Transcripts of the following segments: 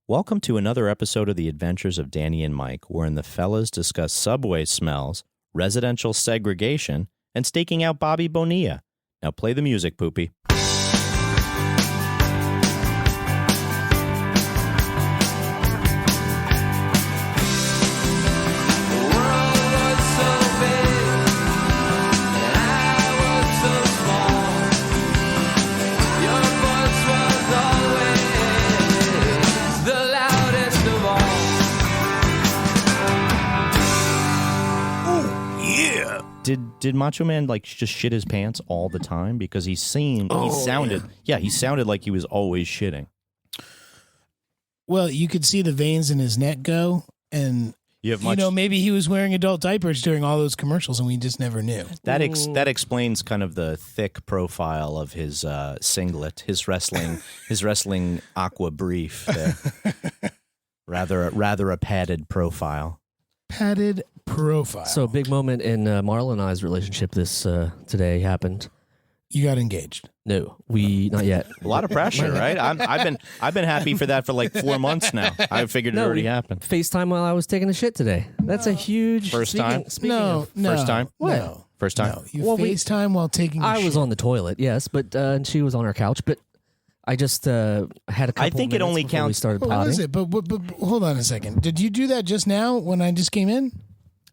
Welcome to another episode of The Adventures of Danny and Mike, wherein the fellas discuss subway smells, residential segregation, and staking out Bobby Bonilla. Now play the music, Poopy. Did Macho Man like just shit his pants all the time? Because he sounded like he was always shitting. Well, you could see the veins in his neck go, and maybe he was wearing adult diapers during all those commercials, and we just never knew. That explains kind of the thick profile of his singlet, his wrestling aqua brief. There. rather a padded profile. Padded profile. So a big moment in Marla and I's relationship this today happened. You got engaged? No, not yet. A lot of pressure, right? I've been happy for that for like 4 months now. I figured it already happened. FaceTime while I was taking a shit today. That's a huge first time. First time. What? No. First time. No. You FaceTime while taking. I was on the toilet, yes, but and she was on our couch, but. I just had a couple. I think it only counts. We started potting. What is it? But hold on a second. Did you do that just now when I just came in?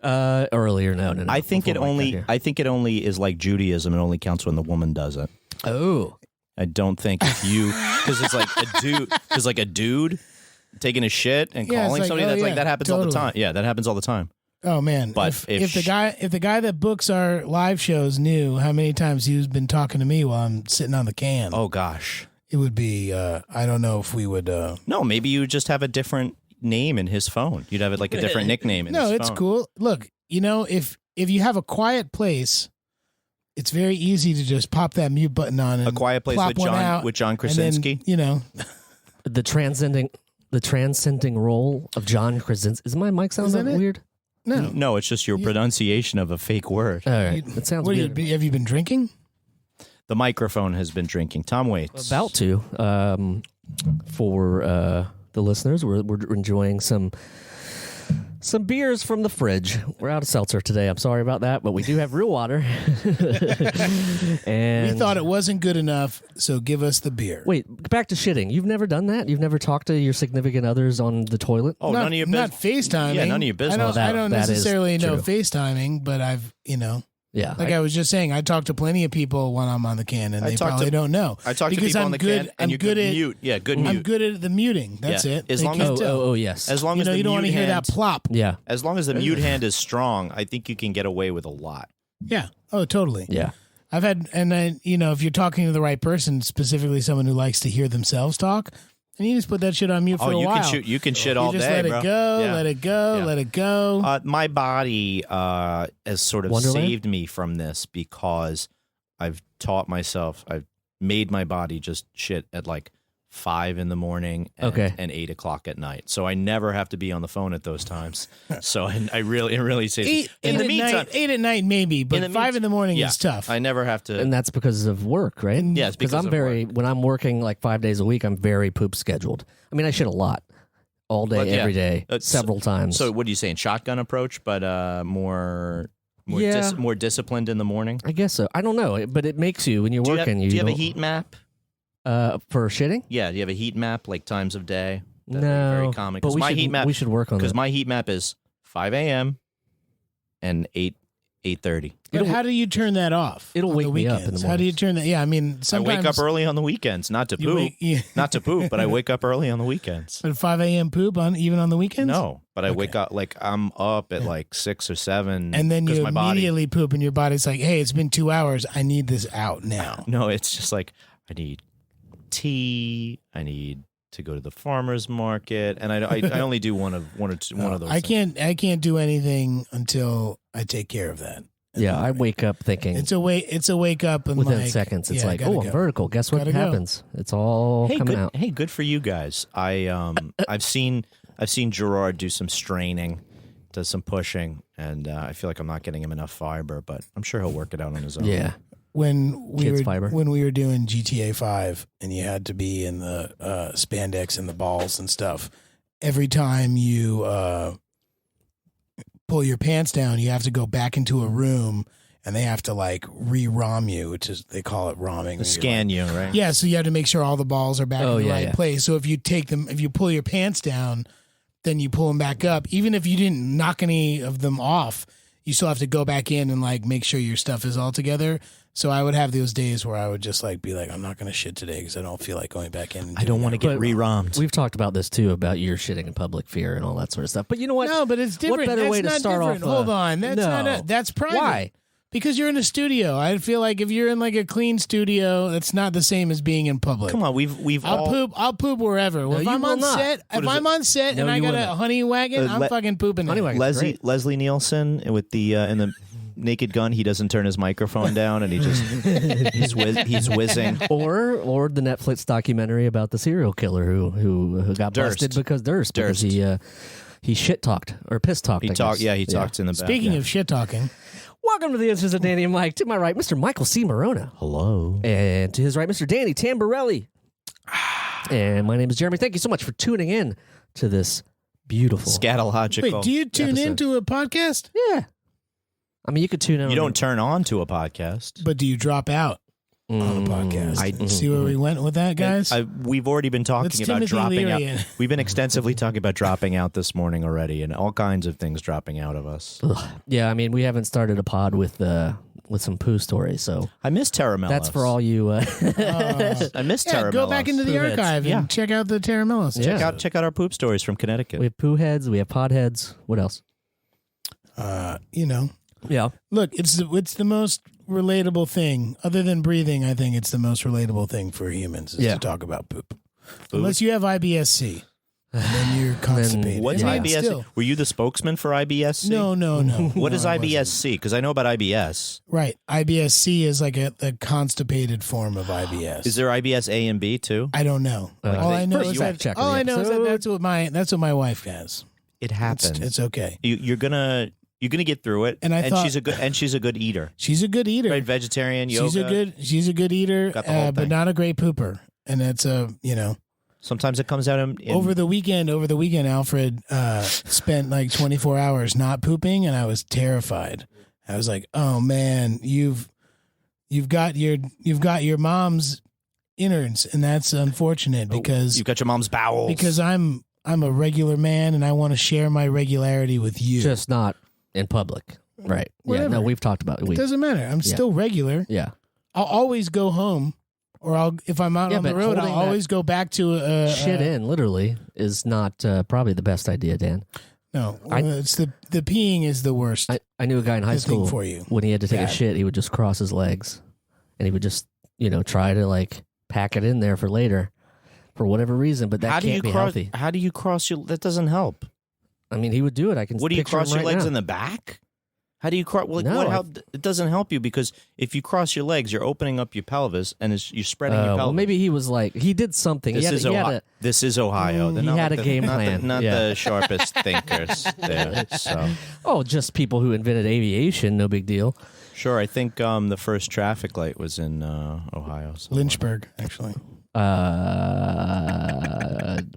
Earlier, no. I think it only is like Judaism. It only counts when the woman does it. Oh, I don't think because it's like a dude. Because like a dude taking a shit and calling somebody. That happens all the time. Yeah, that happens all the time. Oh man! But if the guy that books our live shows knew how many times he's been talking to me while I'm sitting on the can. Oh gosh. It would be, I don't know if we would... No, maybe you would just have a different name in his phone. You'd have like a different nickname in his phone. No, it's cool. Look, if you have a quiet place, it's very easy to just pop that mute button on and A Quiet Place with John Krasinski? Then, the transcending role of John Krasinski. Is my mic sound weird? No, it's just your pronunciation of a fake word. All right, it sounds weird. Have you been drinking? The microphone has been drinking. Tom waits. About to. For the listeners, we're enjoying some beers from the fridge. We're out of seltzer today. I'm sorry about that, but we do have real water. And we thought it wasn't good enough, so give us the beer. Wait, back to shitting. You've never done that? You've never talked to your significant others on the toilet? Oh, none of your business. Not FaceTiming. Yeah, none of your business. I don't necessarily know true. FaceTiming, but I've. Yeah, I was just saying, I talk to plenty of people when I'm on the can, and they probably don't know. I talk to people on the can, and you could mute. Yeah, good mute. I'm good at the muting. That's it. As long as yes. As long as you don't want to hear that plop. Yeah. As long as the mute hand is strong, I think you can get away with a lot. Yeah. Oh, totally. Yeah. I've had, if you're talking to the right person, specifically someone who likes to hear themselves talk. And you just put that shit on mute for a while. You can shit all day, bro. Let it go, let it go. My body has sort of saved me from this because I've taught myself, I've made my body just shit at like 5 a.m. and 8 o'clock at night. So I never have to be on the phone at those times. So it really saves me. In the meantime, 8 at night maybe, but 5 a.m. is tough. I never have to. And that's because of work, right? Yes, because I'm when I'm working like 5 days a week, I'm very poop scheduled. I mean, I shit a lot. All day, every day, several times. So what are you saying? Shotgun approach, but more disciplined in the morning? I guess so. I don't know, but it makes you, when you're working. Do you have a heat map? For shitting? Yeah, do you have a heat map, like times of day? No, very common. But we should work on that. Because my heat map is 5 a.m. and 8:30. But how do you turn that off? It'll wake me up in the morning. How do you turn that? Yeah, I mean, sometimes I wake up early on the weekends, not to poop, but I wake up early on the weekends. But 5 a.m. poop even on the weekends? No, but I wake up like I'm up at like 6 or 7, and then you immediately poop, and your body's like, "Hey, it's been 2 hours. I need this out now." No, it's just like I need tea. I need to go to the farmer's market, and I only do one of those. I can't do anything until I take care of that. Yeah, I wake up thinking it's a wake up, and within seconds it's like, I'm vertical. Guess what happens? It's all coming out. Hey, good for you guys. I've seen Gerard do some straining, does some pushing, and I feel like I'm not getting him enough fiber, but I'm sure he'll work it out on his own. Yeah. when we were doing GTA 5 and you had to be in the spandex and the balls and stuff, every time you pull your pants down, you have to go back into a room and they have to like re-rom you, which is, they call it romming. Scan you, right? Yeah, so you have to make sure all the balls are back in the right place. So if you pull your pants down, then you pull them back up. Even if you didn't knock any of them off, you still have to go back in and like make sure your stuff is all together. So I would have those days where I would just like be like, I'm not going to shit today because I don't feel like going back in. I don't want to get re-rommed. We've talked about this too, about your shitting in public fear and all that sort of stuff. But you know what? No, but it's different. What better way to start off? Hold on, that's private. Why? Because you're in a studio. I feel like if you're in like a clean studio, that's not the same as being in public. Come on, we've I'll poop wherever. No, if I'm on set, and I got a honey wagon, I'm fucking pooping. Leslie Nielsen with the in the Naked Gun, he doesn't turn his microphone down and he just he's whizzing. Or the Netflix documentary about the serial killer who got busted because he shit talked or piss talked. He talked in the back. Speaking of shit talking. Welcome to the Answers of Danny and Mike. To my right, Mr. Michael C. Morona. Hello. And to his right, Mr. Danny Tamborelli. And my name is Jeremy. Thank you so much for tuning in to this beautiful scatological. Wait, do you tune into a podcast? Yeah. I mean, you could tune in. You don't turn on to a podcast. But do you drop out on a podcast? See where we went with that, guys? We've already been talking about dropping out. We've been extensively talking about dropping out this morning already, and all kinds of things dropping out of us. Ugh. Yeah, I mean, we haven't started a pod with some poo stories, so I miss Terramellos. That's for all you. I miss Terramellos. Go back into the archive and check out the Terramellos. Yeah. Check out our poop stories from Connecticut. We have poo heads. We have pod heads. What else? Yeah. Look, it's the most relatable thing. Other than breathing, I think it's the most relatable thing for humans is to talk about poop. Unless you have IBS-C. And then you're constipated. What's IBS-C? Were you the spokesman for IBS-C? No. What is IBS-C? Because I know about IBS. Right. IBS-C is like a constipated form of IBS. Is there IBS-A and B too? I don't know. All I know is that that's what my wife has. It happens. It's okay. You're gonna get through it, and she's a good eater. She's a good eater, right? Vegetarian, yoga. She's a good eater, but not a great pooper. And that's Sometimes it comes out in over the weekend. Alfred spent like 24 hours not pooping, and I was terrified. I was like, "Oh man, you've got your mom's innards, and that's unfortunate because you've got your mom's bowels. Because I'm a regular man, and I want to share my regularity with you, just not in public, right? Whatever. Yeah, no, we've talked about it. It doesn't matter. I'm still regular. Yeah, I'll always go home, or if I'm out on the road, I'll always go back to shit in. Literally is not probably the best idea, Dan. No, it's the peeing is the worst. I knew a guy in high school for you. When he had to take a shit, he would just cross his legs, and he would just try to like pack it in there for later, for whatever reason. But that can't be healthy. How do you cross your? That doesn't help. I mean, he would do it. What do you cross your legs in the back? How do you cross? Well, no, it doesn't help you because if you cross your legs, you're opening up your pelvis and you're spreading your pelvis. Well, maybe he was like he did something. This is Ohio. He had a game plan. Not the sharpest thinkers there. So. Just people who invented aviation. No big deal. Sure, I think the first traffic light was in Ohio. Lynchburg, actually.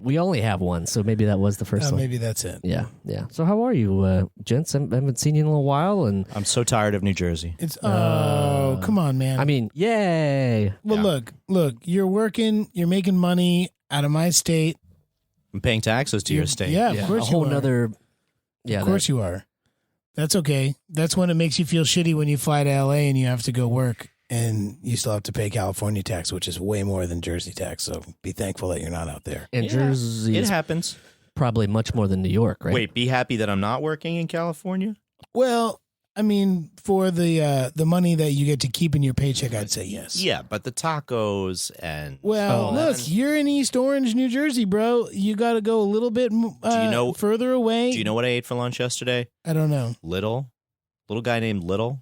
We only have one, so maybe that was the first one. Maybe that's it. Yeah. So how are you, gents? I haven't seen you in a little while, and I'm so tired of New Jersey. It's come on, man. I mean, yay. Well, look, you're working, you're making money out of my state. I'm paying taxes to your state. Yeah, of course a whole nother. Yeah, of course you are. That's okay. That's when it makes you feel shitty when you fly to LA and you have to go work. And you still have to pay California tax, which is way more than Jersey tax. So be thankful that you're not out there. And Jersey, it happens. Probably much more than New York, right? Wait, be happy that I'm not working in California? Well, I mean, for the money that you get to keep in your paycheck, I'd say yes. Yeah, but the tacos and look, you're in East Orange, New Jersey, bro. You got to go a little bit further away. Do you know what I ate for lunch yesterday? I don't know. Little guy named Little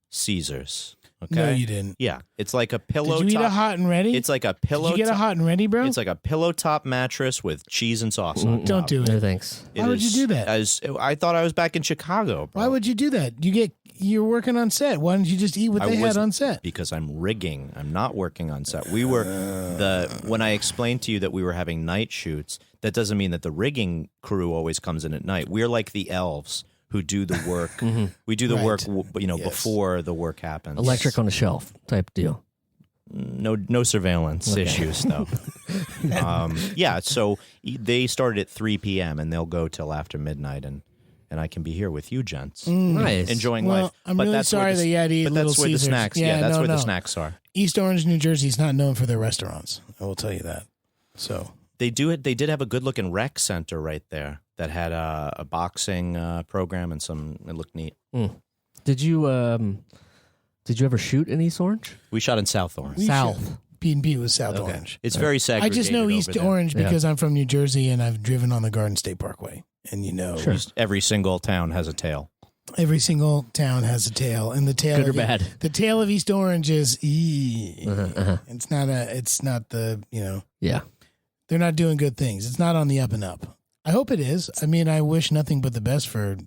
Caesars. Okay. No, you didn't. Yeah, it's like a pillow. Did you eat a hot and ready? It's like a pillow. Did you get a hot and ready, bro? It's like a pillow top mattress with cheese and sauce on top. Don't do it. No thanks. Why would you do that? I thought I was back in Chicago, bro. Why would you do that? You you're working on set. Why don't you just eat what they had on set? Because I'm rigging. I'm not working on set. We were when I explained to you that we were having night shoots, that doesn't mean that the rigging crew always comes in at night. We're like the elves who do the work. We do the work, before the work happens. Electric on a shelf type deal. No surveillance issues though. So they start at 3 p.m. and they'll go till after midnight, and I can be here with you, gents, nice, enjoying life. I'm really sorry that you had to eat Little Caesars. The snacks. Yeah, that's where the snacks are. East Orange, New Jersey is not known for their restaurants. I will tell you that. So they do it. They did have a good-looking rec center right there that had a boxing program and some. It looked neat. Did you ever shoot in East Orange? We shot in South Orange. South. B&B was South Orange. It's very segregated. I just know East Orange because I'm from New Jersey and I've driven on the Garden State Parkway. And every single town has a tail. Every single town has a tail, and the tail good or bad. The tail of East Orange is It's not the Yeah. They're not doing good things. It's not on the up and up. I hope it is. I mean, I wish nothing but the best for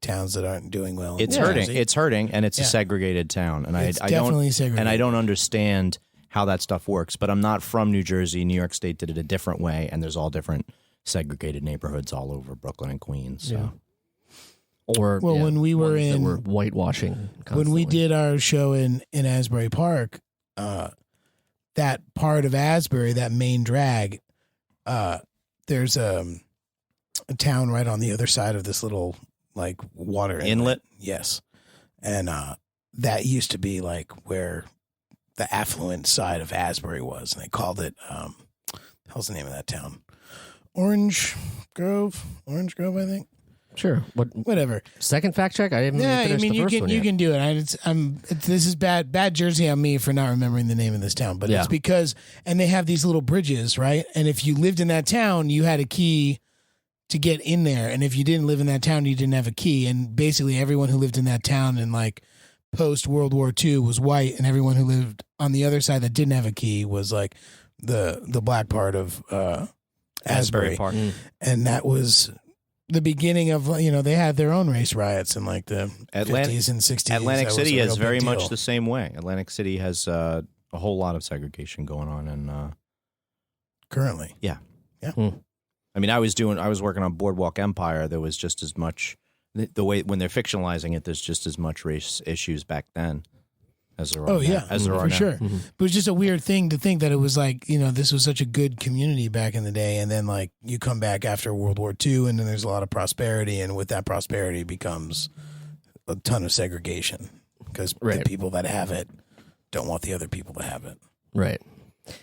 towns that aren't doing well. It's hurting. It's hurting, and it's a segregated town, and it's definitely segregated. And I don't understand how that stuff works. But I'm not from New Jersey. New York State did it a different way, and there's all different segregated neighborhoods all over Brooklyn and Queens. So. Yeah. Or when we were were whitewashing constantly. When we did our show in Asbury Park, that part of Asbury, that main drag, there's a town right on the other side of this little like water inlet. Yes, and that used to be like where the affluent side of Asbury was, and they called it how's the name of that town? Orange Grove, I think. Sure. Whatever. Second fact check. I didn't. I mean, you can do it. This is bad Jersey on me for not remembering the name of this town, but it's because they have these little bridges, right? And if you lived in that town, you had a key to get in there, and if you didn't live in that town, you didn't have a key. And basically, everyone who lived in that town in like post World War II was white, and everyone who lived on the other side that didn't have a key was like the black part of Asbury Park, and that was the beginning of they had their own race riots in like the 50s and 60s. Atlantic City is very much the same way. Atlantic City has a whole lot of segregation going on, and currently, yeah. I mean, I was working on Boardwalk Empire. There was just as much the way when they're fictionalizing it. There's just as much race issues back then as there are. As there are for now. Sure. Mm-hmm. But it was just a weird thing to think that it was like this was such a good community back in the day, and then like you come back after World War II, and then there's a lot of prosperity, and with that prosperity becomes a ton of segregation because the people that have it don't want the other people to have it. Right.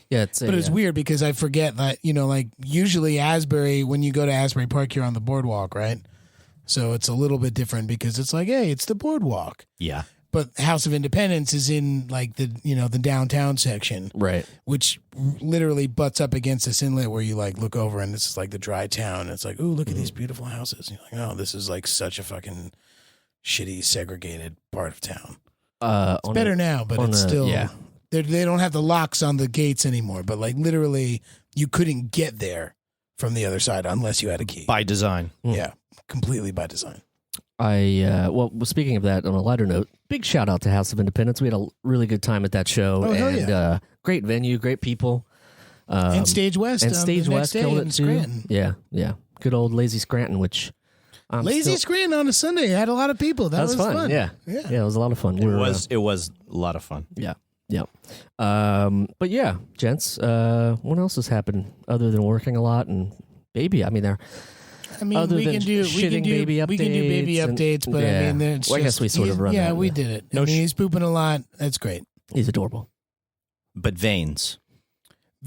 Yeah, but it's weird because I forget that like usually Asbury, when you go to Asbury Park, you're on the boardwalk, right? So it's a little bit different because it's like, hey, it's the boardwalk. Yeah. But House of Independence is in like the the downtown section, right? Which literally butts up against this inlet where you like look over and this is like the dry town. It's like, ooh, look at these beautiful houses. And you're like, oh, this is like such a fucking shitty segregated part of town. It's better now, but it's still they don't have the locks on the gates anymore. But like literally, you couldn't get there from the other side unless you had a key by design. Yeah, completely by design. Speaking of that, on a lighter note, big shout out to House of Independence. We had a really good time at that show, great venue, great people, and Stage West, killed it too. Scranton. Yeah, good old Lazy Scranton, which Scranton on a Sunday had a lot of people. That was fun. Yeah, it was a lot of fun. It was a lot of fun. Yeah. But yeah, gents, what else has happened other than working a lot and baby? I mean, we can do baby updates, but I mean, it's I guess we sort of run. Yeah, we did it. He's pooping a lot. That's great. He's adorable. But veins,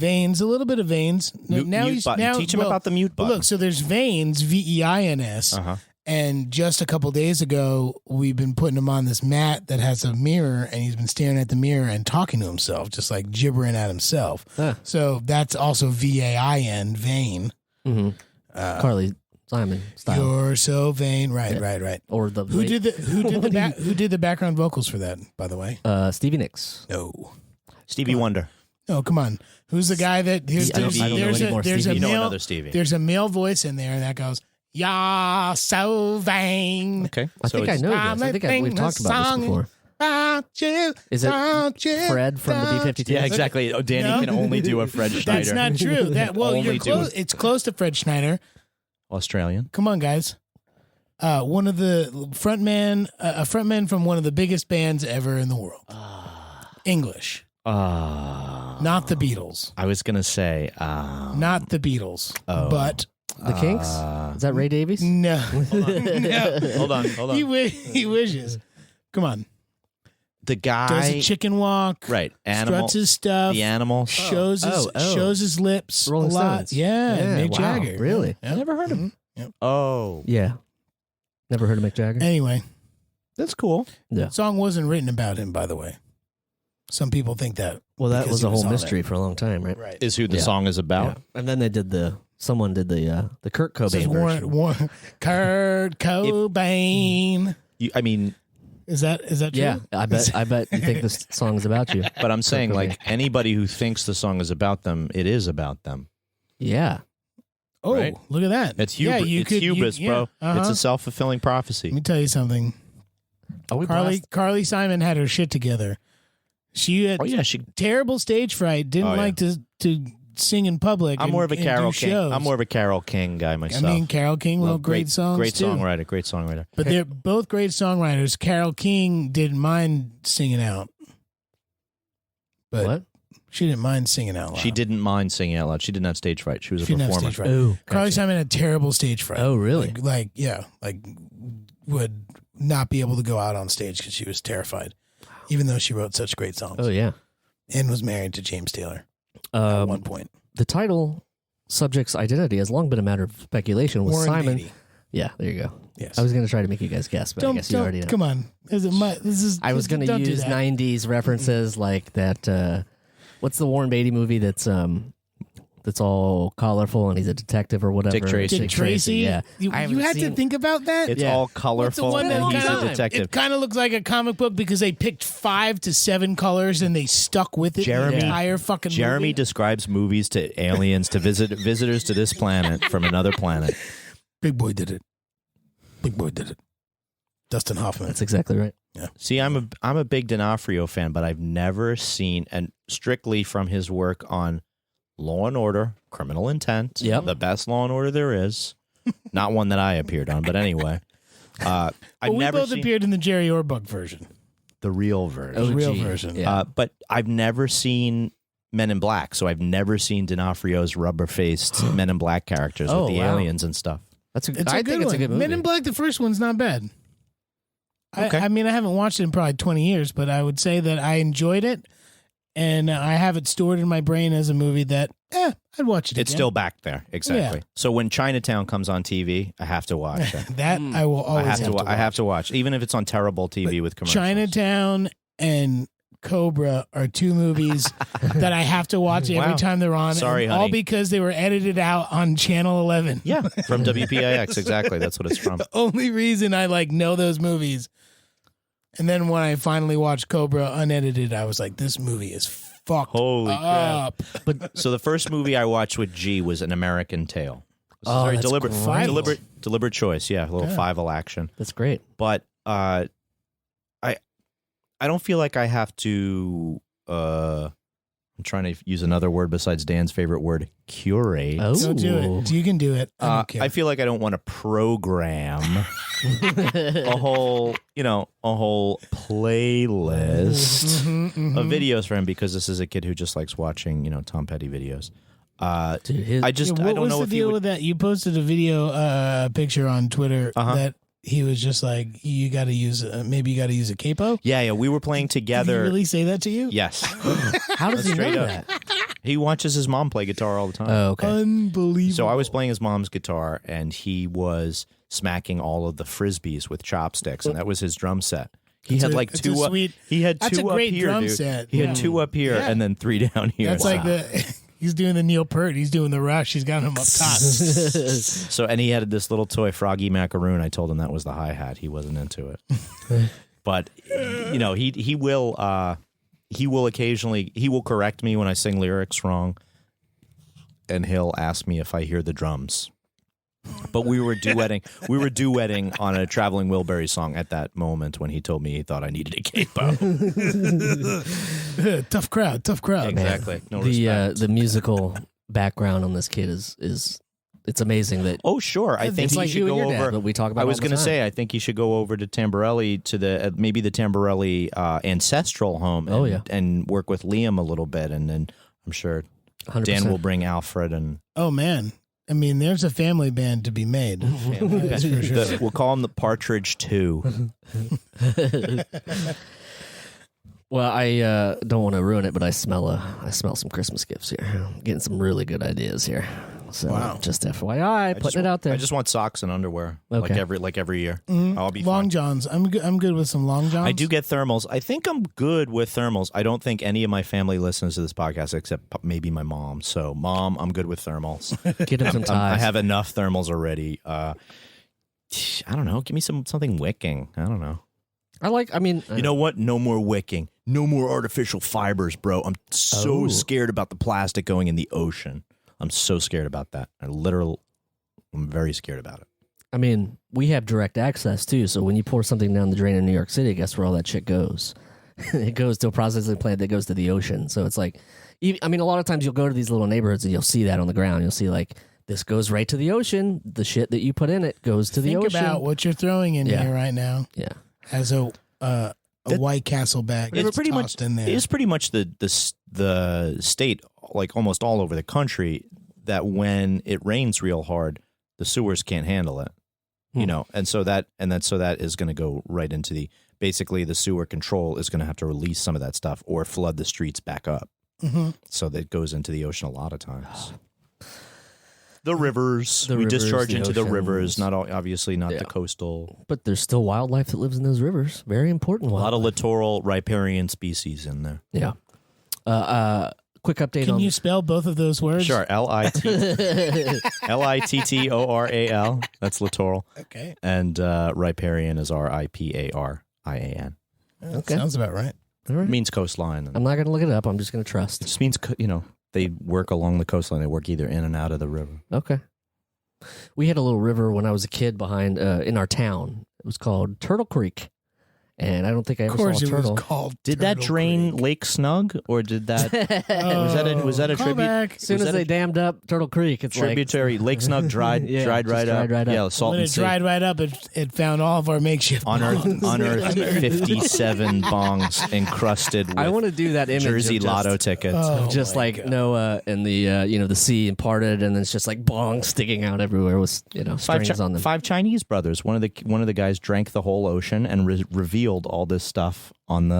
a little bit of veins. Teach him about the mute button. Look, so there's veins, VEINS, and just a couple days ago, we've been putting him on this mat that has a mirror, and he's been staring at the mirror and talking to himself, just like gibbering at himself. So that's also VAIN, vein. Mm-hmm. Carly Simon style. You're so vain, right. Or the who did the background vocals for that? By the way, Stevie Nicks. No, Stevie Wonder. No, come on. Who's the guy that? I don't know anymore. There's Stevie. a male. Another Stevie. There's a male voice in there that goes, You're so vain. Okay. I think I know this. I think we've talked about this before. Is it Fred from the B-52? Yeah, exactly. Oh, Danny can only do a Fred Schneider. That's not true. You're close. It's close to Fred Schneider. Australian. Come on, guys. One of the a frontman from one of the biggest bands ever in the world. English. Not the Beatles. I was gonna say not the Beatles. But the Kinks. Is that Ray Davies? No. Hold on. He wishes. Come on. The guy does a chicken walk. Right. Animal. Struts his stuff. The animal. Shows his lips Rolling a lot. Stones. Yeah, Mick wow, Jagger. Really? Yeah. I never heard of him. Yep. Oh. Yeah. Never heard of Mick Jagger? Anyway. That's cool. Yeah. The song wasn't written about him, by the way. Some people think that. Well, that was a whole mystery for a long time, right? Right. Is who the song is about. Yeah. And then they did someone did the Kurt Cobain version. Kurt Cobain. Is that true? Yeah, I bet you think this song is about you. But I'm saying, like, anybody who thinks the song is about them, it is about them. Yeah. Oh, right? Look at that. It's hubris, hubris, bro. It's a self-fulfilling prophecy. Let me tell you something. Carly Simon had her shit together. She had terrible stage fright. Didn't like to sing in public. I'm more of a Carole King. I'm more of a Carole King guy myself. I mean, Carole King wrote great songs. Great songwriter. But they're both great songwriters. Carole King didn't mind singing out. But what? She didn't mind singing out loud. She didn't mind singing out loud. She didn't have stage fright. She was a performer. Oh, Carly Simon had terrible stage fright. Oh, really? Would not be able to go out on stage because she was terrified, even though she wrote such great songs. Oh, yeah. And was married to James Taylor at one point. The title, Subject's Identity, has long been a matter of speculation with Warren Simon. Beatty. Yeah, there you go. Yes. I was going to try to make you guys guess, but I guess you already know. Come on. I was going to use 90s references like that. What's the Warren Beatty movie that's all colorful and he's a detective or whatever? Dick Tracy. Yeah. You had to think about that? It's all colorful and he's a detective. It kind of looks like a comic book because they picked 5 to 7 colors and they stuck with it the entire fucking movie. Jeremy describes movies to aliens, to visitors to this planet from another planet. Big Boy did it. Dustin Hoffman. That's exactly right. Yeah. See, I'm a big D'Onofrio fan, but I've never seen, and strictly from his work on Law and Order, Criminal Intent, the best Law and Order there is. Not one that I appeared on, but anyway. We both appeared in the Jerry Orbach version. The real version. The real version. Yeah. But I've never seen Men in Black, so I've never seen D'Onofrio's rubber-faced Men in Black characters with the aliens and stuff. I think it's a good movie. Men in Black, the first one's not bad. Okay. I mean, I haven't watched it in probably 20 years, but I would say that I enjoyed it, and I have it stored in my brain as a movie that, I'd watch it It's again. still back there, exactly. Yeah. So when Chinatown comes on TV, I have to watch it. That I will always have to watch. I have to watch, even if it's on terrible TV with commercials. Chinatown and Cobra are 2 movies that I have to watch every time they're on. Sorry, honey. All because they were edited out on Channel 11. Yeah, from WPIX, exactly. That's what it's from. The only reason I know those movies. And then when I finally watched Cobra unedited, I was like, this movie is fucked up. Crap. But so the first movie I watched with G was An American Tale. It was very deliberate choice. Yeah, a little Fievel action. That's great. But I don't feel like I have to. I'm trying to use another word besides Dan's favorite word, curate. Oh. Don't do it. You can do it. I feel like I don't want to program a whole playlist of videos for him because this is a kid who just likes watching, Tom Petty videos. Dude, I don't know if what was the deal with that? You posted a video picture on Twitter that he was just like, you got to use, maybe you got to use a capo? Yeah, we were playing together. Did he really say that to you? Yes. How does he know that? He watches his mom play guitar all the time. Oh, okay. Unbelievable. So I was playing his mom's guitar, and he was smacking all of the frisbees with chopsticks, and that was his drum set. He had like 2 up. He had 2 that's a up great here, drum dude. set. He had 2 up here, and then 3 down here. That's like he's doing the Neil Peart. He's doing the Rush. He's got him up top. So, and he had this little toy, Froggy Macaroon. I told him that was the hi-hat. He wasn't into it. But, he will occasionally, he will correct me when I sing lyrics wrong, and he'll ask me if I hear the drums. But we were duetting on a Traveling Wilbury song at that moment when he told me he thought I needed a capo. Tough crowd. Exactly. No respect. The musical background on this kid is it's amazing that. Oh, sure. I think he should go over. But we talk about. I was going to say, I think he should go over to Tamborelli to the maybe the Tamborelli ancestral home. And work with Liam a little bit, and then I'm sure 100%. Dan will bring Alfred and. Oh man, I mean, there's a family band to be made. That's for sure. We'll call him the Partridge 2. Well, I don't want to ruin it, but I smell some Christmas gifts here. I'm getting some really good ideas here. So just FYI, putting it out there. I just want socks and underwear, like every year. Mm-hmm. I'll be long fine. johns. I'm good with some long johns. I do get thermals. I think I'm good with thermals. I don't think any of my family listens to this podcast except maybe my mom. So, Mom, I'm good with thermals. Get him some ties. I have enough thermals already. I don't know. Give me something wicking. I don't know. You know what? No more wicking. No more artificial fibers, bro. I'm so scared about the plastic going in the ocean. I'm so scared about that. I'm very scared about it. I mean, we have direct access, too. So when you pour something down the drain in New York City, guess where all that shit goes? It goes to a processing plant that goes to the ocean. So it's like, I mean, a lot of times you'll go to these little neighborhoods and you'll see that on the ground. You'll see like, this goes right to the ocean. The shit that you put in it goes to the ocean. Think about what you're throwing in here right now. Yeah. As a White Castle bag. It's pretty much in there. It's pretty much the state, like almost all over the country, that when it rains real hard, the sewers can't handle it. You know, and so that is going to go right into basically the sewer control is going to have to release some of that stuff or flood the streets back up. Mm-hmm. So that goes into the ocean a lot of times. The rivers. We discharge into the rivers, obviously not the coastal. But there's still wildlife that lives in those rivers. Very important wildlife. A lot of littoral riparian species in there. Yeah. Quick update Can you spell both of those words? Sure. Littotral. That's littoral. Okay. And riparian is Riparian. Okay. Sounds about right. It means coastline. I'm not going to look it up. I'm just going to trust. It just means, they work along the coastline. They work either in and out of the river. Okay. We had a little river when I was a kid behind in our town. It was called Turtle Creek. And I don't think I ever saw a turtle. Did that drain Lake Snug, or did that was that a tribute? Back. As soon as they dammed up Turtle Creek, it's tributary. Lake Snug dried right up. Yeah, salt when and it dried right up, it found all of our makeshift unearthed 57 bongs encrusted with I want to do that image Jersey Lotto tickets. Just like God. Noah and the sea and parted, and then it's just like bongs sticking out everywhere with strings on them. 5 Chinese brothers. One of the guys drank the whole ocean and revealed all this stuff on the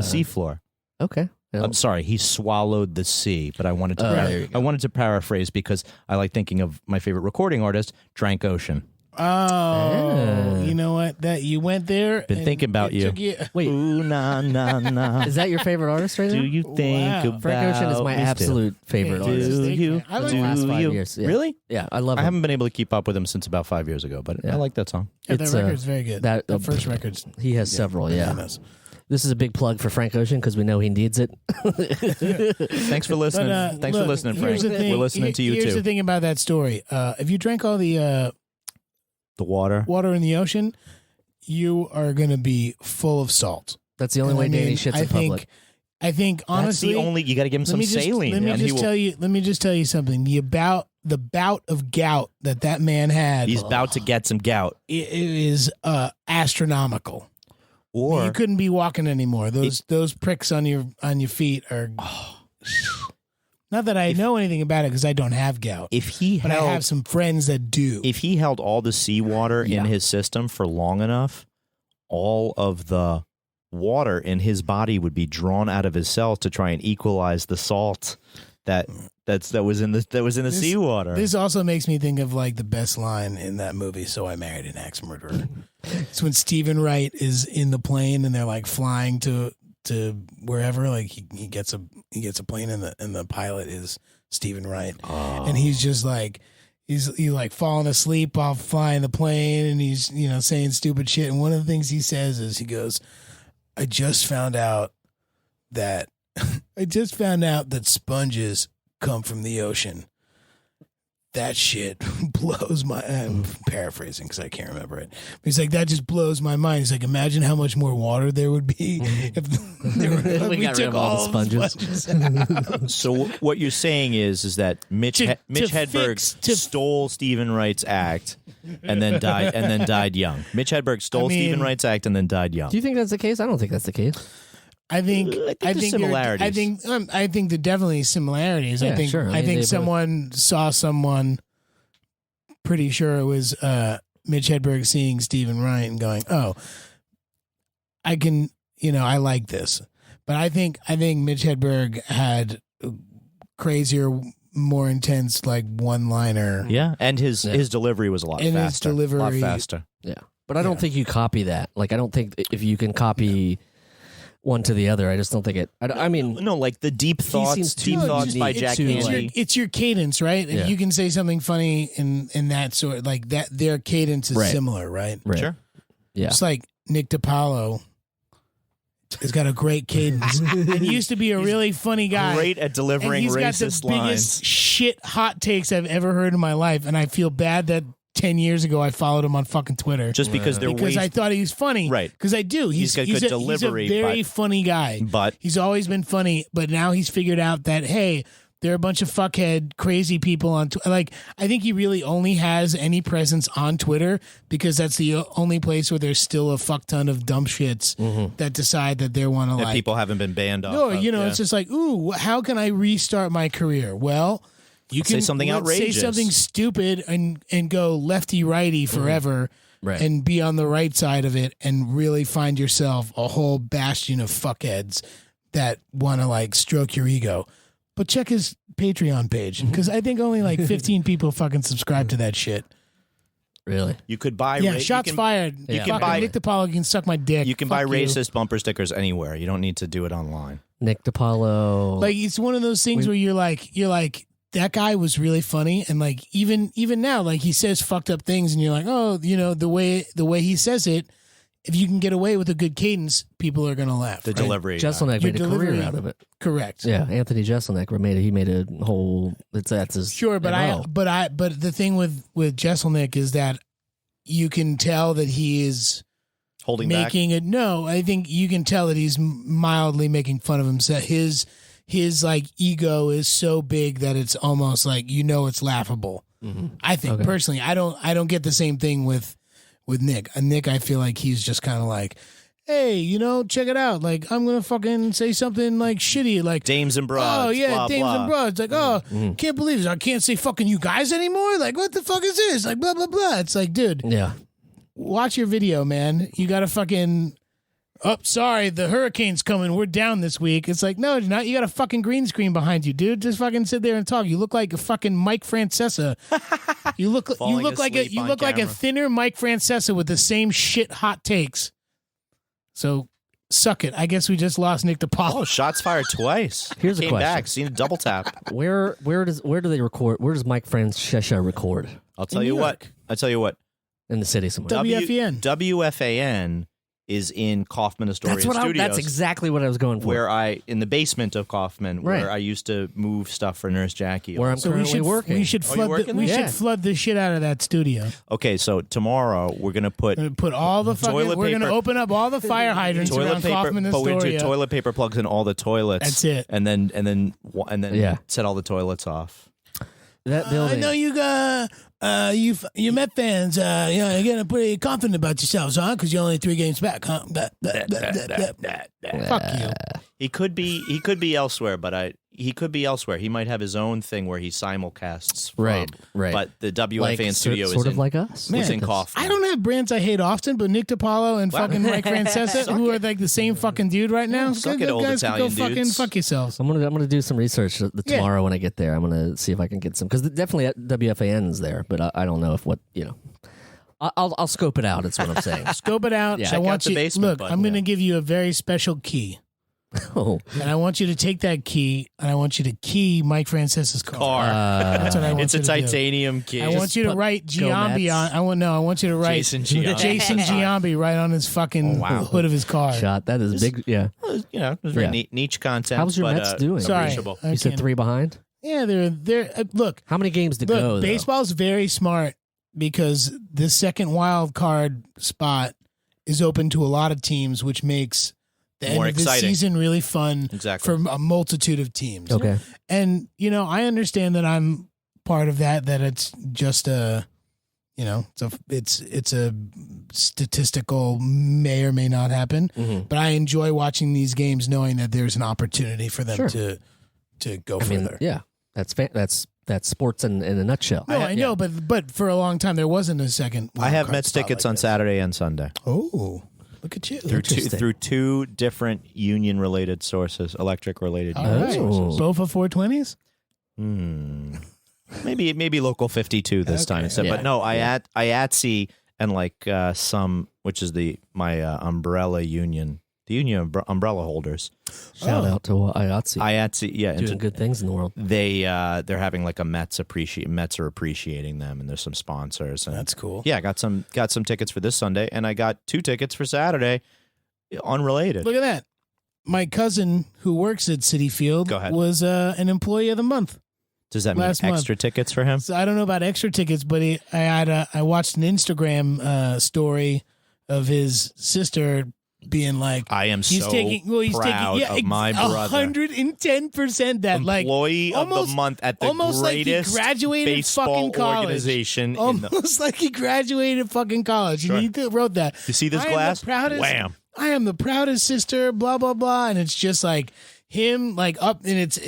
seafloor. Okay. I'm sorry, he swallowed the sea, but I wanted to paraphrase because I like thinking of my favorite recording artist, Drank Ocean. Oh, you know what? That you went there. Been thinking about you. Wait, ooh, nah, nah, nah. Is that your favorite artist right now? Do you think about Frank Ocean is my absolute favorite artist. Do you? I like the last 5 years. Yeah. Really? Yeah, I love him. I haven't been able to keep up with him since about 5 years ago, but I like that song. Yeah, that record's very good. The first record's. He has several. Yeah. This is a big plug for Frank Ocean because we know he needs it. Thanks for listening. Thanks for listening, Frank. We're listening to you too. Here's the thing about that story. If you drank all the water in the ocean, you are going to be full of salt. That's the only way Danny shits in public. I think honestly, that's the only. You got to give him some saline. Let me just tell you something. The bout of gout that man had. He's about to get some gout. It is astronomical. Or you couldn't be walking anymore. Those pricks on your feet are. Not that I know anything about it because I don't have gout. But I have some friends that do. If he held all the seawater in his system for long enough, all of the water in his body would be drawn out of his cells to try and equalize the salt that was in the seawater. This also makes me think of like the best line in that movie, So I Married an Axe Murderer. It's when Stephen Wright is in the plane and they're like flying to wherever, like he gets a plane and the pilot is Stephen Wright. And he's just like he's like falling asleep while flying the plane and he's saying stupid shit, and one of the things he says is he goes, I just found out that sponges come from the ocean. that shit blows my. I'm paraphrasing because I can't remember it. But he's like, that just blows my mind. He's like, imagine how much more water there would be if we got rid of all the sponges. So what you're saying is that Mitch Hedberg stole Stephen Wright's act and then died young. Mitch Hedberg stole Stephen Wright's act and then died young. Do you think that's the case? I don't think that's the case. I think similarities. I think there are definitely similarities. Yeah, I think sure. I think someone saw someone. Pretty sure it was Mitch Hedberg seeing Stephen Wright and going, "Oh, I can, I like this." But I think Mitch Hedberg had crazier, more intense, like one-liner. Yeah, and his delivery was a lot faster. A lot faster. Yeah, but I don't think you copy that. Like, I don't think if you can copy one to the other, I just don't think it. I mean, no, like the deep thoughts by Jack Handy. It's your cadence, right? Yeah. If you can say something funny in that sort, like that, their cadence is similar, right? Sure. Yeah. It's like Nick DiPaolo has got a great cadence. He used to be a really funny guy. Great at delivering racist lines. He's got the biggest shit hot takes I've ever heard in my life, and I feel bad that 10 years ago I followed him on fucking Twitter. Just because I thought he was funny. Right. Because I do. He's got good delivery. He's a very funny guy. But he's always been funny, but now he's figured out that, hey, there are a bunch of fuckhead crazy people on Twitter. Like, I think he really only has any presence on Twitter because that's the only place where there's still a fuck ton of dumb shits that decide that they want to that people haven't been banned off. No, it's just like, ooh, how can I restart my career? Well, you can say something outrageous, say something stupid, and go lefty righty forever, and be on the right side of it, and really find yourself a whole bastion of fuckheads that want to like stroke your ego. But check his Patreon page because I think only like 15 people fucking subscribe to that shit. Really? You could buy. Shots fired. You can buy Nick DiPaolo. You can suck my dick. You can buy racist bumper stickers anywhere. You don't need to do it online. Nick DiPaolo. Like, it's one of those things where you're like. That guy was really funny, and like even now, like he says fucked up things, and you're like, oh, the way he says it, if you can get away with a good cadence, people are gonna laugh. The delivery, Jeselnik made a career out of it. Correct. Yeah, Anthony Jeselnik made a whole. That's his but the thing with Jeselnik is that you can tell that he is holding making back. it. No, I think you can tell that he's mildly making fun of himself. His like ego is so big that it's almost like it's laughable. I think personally, I don't get the same thing with Nick. Nick, I feel like he's just kind of like, hey, check it out. Like, I'm gonna fucking say something like shitty, like dames and broads. Oh yeah, blah, dames blah. and broads. Like, can't believe this. I can't say fucking you guys anymore. Like, what the fuck is this? Like, blah blah blah. It's like, dude, watch your video, man. You gotta fucking. Oh, sorry, the hurricane's coming. We're down this week. It's like, no, you're not. You got a fucking green screen behind you, dude. Just fucking sit there and talk. You look like a fucking Mike Francesa. You look like a thinner Mike Francesa with the same shit hot takes. So suck it. I guess we just lost Nick DiPaolo. Oh, shots fired twice. Here's a Came question. back, seen a double tap. Where do they record? Where does Mike Francesa record? I'll tell you what. In the city somewhere. WFAN. WFAN is in Kaufman Astoria Studios. That's exactly what I was going for. In the basement of Kaufman, where I used to move stuff for Nurse Jackie. Where I'm currently working. We should flood the shit out of that studio. Okay, so tomorrow we're gonna put all the fucking. We're gonna open up all the fire hydrants around Kaufman Astoria. But we do toilet paper plugs in all the toilets. That's it. And then set all the toilets off. That building. I know you got. You Met fans, you're getting pretty confident about yourselves, huh? Because you're only 3 games back, huh? Fuck you. He could be elsewhere, but he could be elsewhere. He might have his own thing where he simulcasts from. Right. But the WFAN studio is sort of like us. It's in Kaufman. I don't have brands I hate often, but Nick DiPaolo and fucking Mike Francesa, who are like the same fucking dude right now. Suck it, old guys Italian go fucking dudes. fuck yourselves. I'm gonna do some research tomorrow when I get there. I'm gonna see if I can get some because definitely WFAN's there, but I don't know if I'll scope it out. That's what I'm saying. Scope it out. Yeah. I want you. Basement Look, button, I'm gonna give you a very special key. Oh. And I want you to take that key and I want you to key Mike Francesa's car. That's what I want it's you a to titanium do. key. I want you to write Giambi on. I want you to write Jason Giambi right on his fucking hood of his car. Shot. That is big. Yeah. It was very niche content. How's your but, Mets doing? Sorry. appreciable. You said 3 behind. Yeah, they're look. How many games to go? Baseball's very smart because the second wild card spot is open to a lot of teams, which makes the more end of exciting. the season really fun for a multitude of teams. Okay. And, I understand that I'm part of that it's just a, it's a statistical may or may not happen, but I enjoy watching these games knowing that there's an opportunity for them to go further. That's sports in a nutshell. No, I know, but for a long time there wasn't a second. I have Mets tickets on Saturday and Sunday. Oh, look at you! Through two different union-related sources, electric-related. All right, both of 420s. Maybe local 52 this time instead. But no, IATSE and like some, which is my umbrella union. The union of umbrella holders. Shout out to IATSE. IATSE, yeah, doing good things in the world. They're having like a Mets are appreciating them, and there's some sponsors. And that's cool. Yeah, I got some tickets for this Sunday, and I got 2 tickets for Saturday, unrelated. Look at that. My cousin who works at Citi Field was an employee of the month. Does that mean extra tickets for him? So I don't know about extra tickets, but I watched an Instagram story of his sister being like, I am proud of my brother. 110% that employee of the month at the greatest like he graduated baseball fucking college. Organization. Almost like he graduated fucking college. Sure. And he wrote that. You see this glass? Wham. I am the proudest sister, blah, blah, blah. And it's just like him like up and it's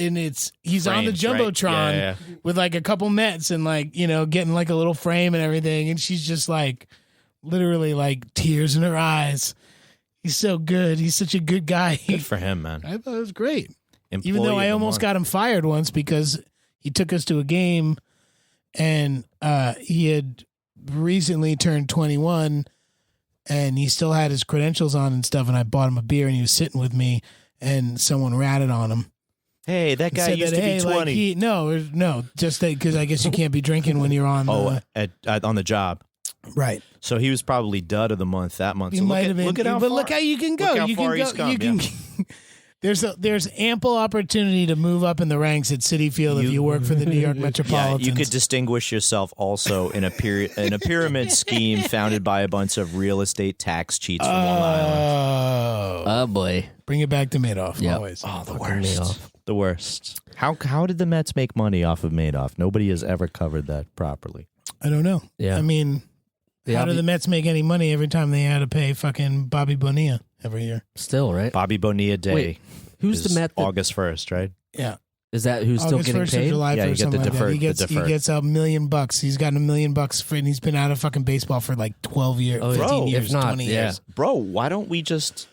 he's frames, on the Jumbotron with like a couple Mets and like, getting like a little frame and everything. And she's just like literally like tears in her eyes. He's so good. He's such a good guy. Good for him, man. I thought it was great. Even though I almost got him fired once because he took us to a game and he had recently turned 21 and he still had his credentials on and stuff. And I bought him a beer and he was sitting with me and someone ratted on him. Hey, that guy used to be 20. No, just because I guess you can't be drinking when you're on on the job. Right. So he was probably dud of the month that month. He so might have been, look how you can go. Look how far he's come. There's ample opportunity to move up in the ranks at Citi Field if you work for the New York Metropolitans. Yeah, you could distinguish yourself also in a pyramid scheme founded by a bunch of real estate tax cheats from Long Island. Oh boy, bring it back to Madoff. Yep. Always. Oh, the worst. Madoff. The worst. How did the Mets make money off of Madoff? Nobody has ever covered that properly. I don't know. Yeah. I mean, how do the Mets make any money every time they had to pay fucking Bobby Bonilla every year? Still, right? Bobby Bonilla Day. Wait, who's the Met? August 1st, right? Yeah. Is that who's August still getting 1st paid? Or July 1st, yeah, you get the deferred. Like he gets $1 million. He's gotten $1 million and he's been out of fucking baseball for like 12 years, 15 years, if not, 20 years. Bro, why don't we just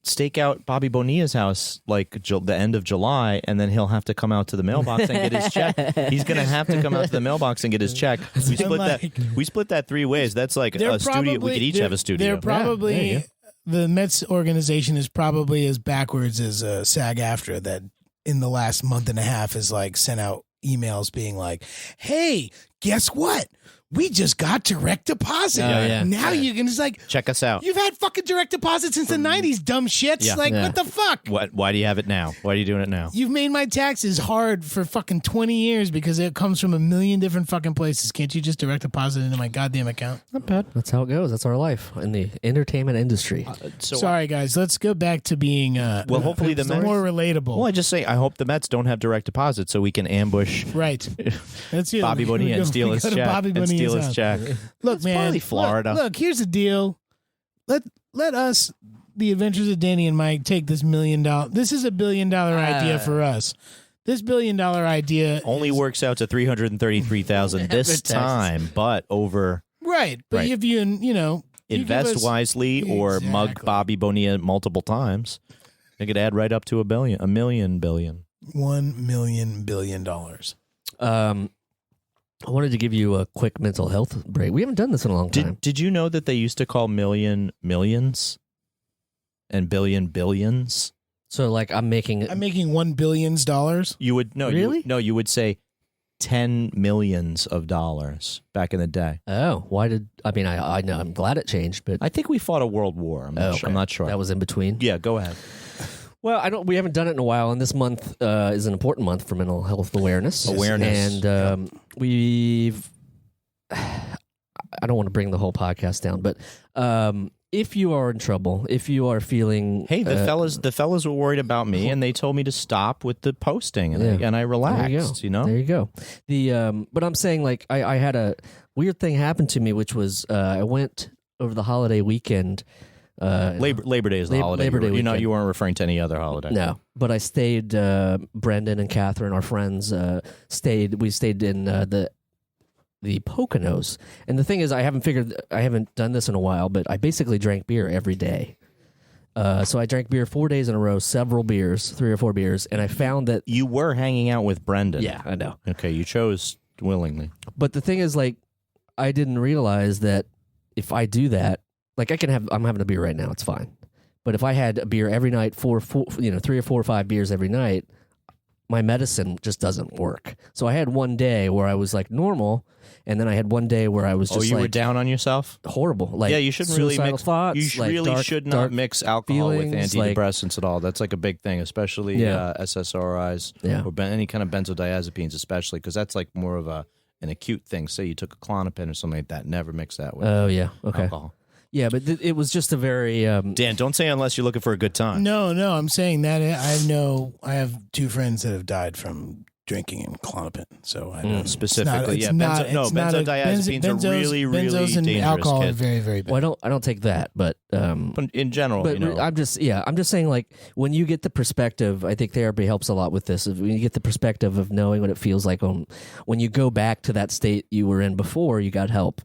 stake out Bobby Bonilla's house like the end of July, and then he'll have to come out to the mailbox and get his check. He's gonna have to come out to the mailbox and get his check. We split that 3 ways. That's like a studio. We could each have a studio. They're probably the Mets organization is probably as backwards as SAG-AFTRA that in the last month and a half has like sent out emails being like, "Hey, guess what? We just got direct deposit. Now you can just like check us out. You've had fucking direct deposit since the 90s, dumb shits. Yeah. What the fuck? Why do you have it now? Why are you doing it now? You've made my taxes hard for fucking 20 years because it comes from a million different fucking places. Can't you just direct deposit into my goddamn account? Not bad. That's how it goes. That's our life in the entertainment industry. Sorry, guys. Let's go back to being hopefully the Mets more relatable. Well, I just say I hope the Mets don't have direct deposit so we can ambush That's it. Bobby Bonilla and steal his check. Look, it's man. Probably Florida. Look, here's the deal. Let us, the Adventures of Danny and Mike, take this $1 million. This is $1 billion idea for us. This $1 billion idea only works out to $333,000 this time, but over right. But if you invest wisely or mug Bobby Bonilla multiple times, it could add right up to $1 million billion. $1 million billion. I wanted to give you a quick mental health break. We haven't done this in a long time. Did you know that they used to call million millions and billion billions? So like I'm making $1 billion. You would really? You would say 10 millions of dollars back in the day. Oh, why did I know I'm glad it changed, but I think we fought a world war. I'm not sure. That was in between. Yeah, go ahead. Well, we haven't done it in a while, and this month is an important month for mental health awareness. And we've. I don't want to bring the whole podcast down, but if you are in trouble, if you are feeling, hey, the fellas were worried about me, and they told me to stop with the posting, and I relaxed. There you go. But I'm saying, like, I had a weird thing happen to me, which was I went over the holiday weekend. Labor Day is the holiday. Labor Day weekend. You weren't referring to any other holiday. No, but I stayed. Brendan and Catherine, our friends, stayed. We stayed in the Poconos. And the thing is, I haven't done this in a while, but I basically drank beer every day. So I drank beer 4 days in a row, several beers, 3 or 4 beers, and I found that you were hanging out with Brendan. Yeah, I know. Okay, you chose willingly. But the thing is, like, I didn't realize that if I do that, like, I'm having a beer right now, it's fine. But if I had a beer every night, 3 or 4 or 5 beers every night, my medicine just doesn't work. So I had one day where I was like normal, and then I had one day where I was just you were down on yourself? Horrible. Like, yeah, you shouldn't really mix thoughts. You really should not mix alcohol with antidepressants at all. That's like a big thing, especially SSRIs or any kind of benzodiazepines, especially because that's like more of an acute thing. Say you took a Klonopin or something like that. Never mix that with alcohol. Yeah, but it was just a very Dan, don't say unless you're looking for a good time. No, I'm saying that I have 2 friends that have died from drinking and Klonopin, so I know specifically. Benzodiazepines are really, really benzos and dangerous. Alcohol kid. are very, very bad. Well, I don't take that, but in general, but I'm just saying, like, when you get the perspective, I think therapy helps a lot with this. When you get the perspective of knowing what it feels like when you go back to that state you were in before you got help.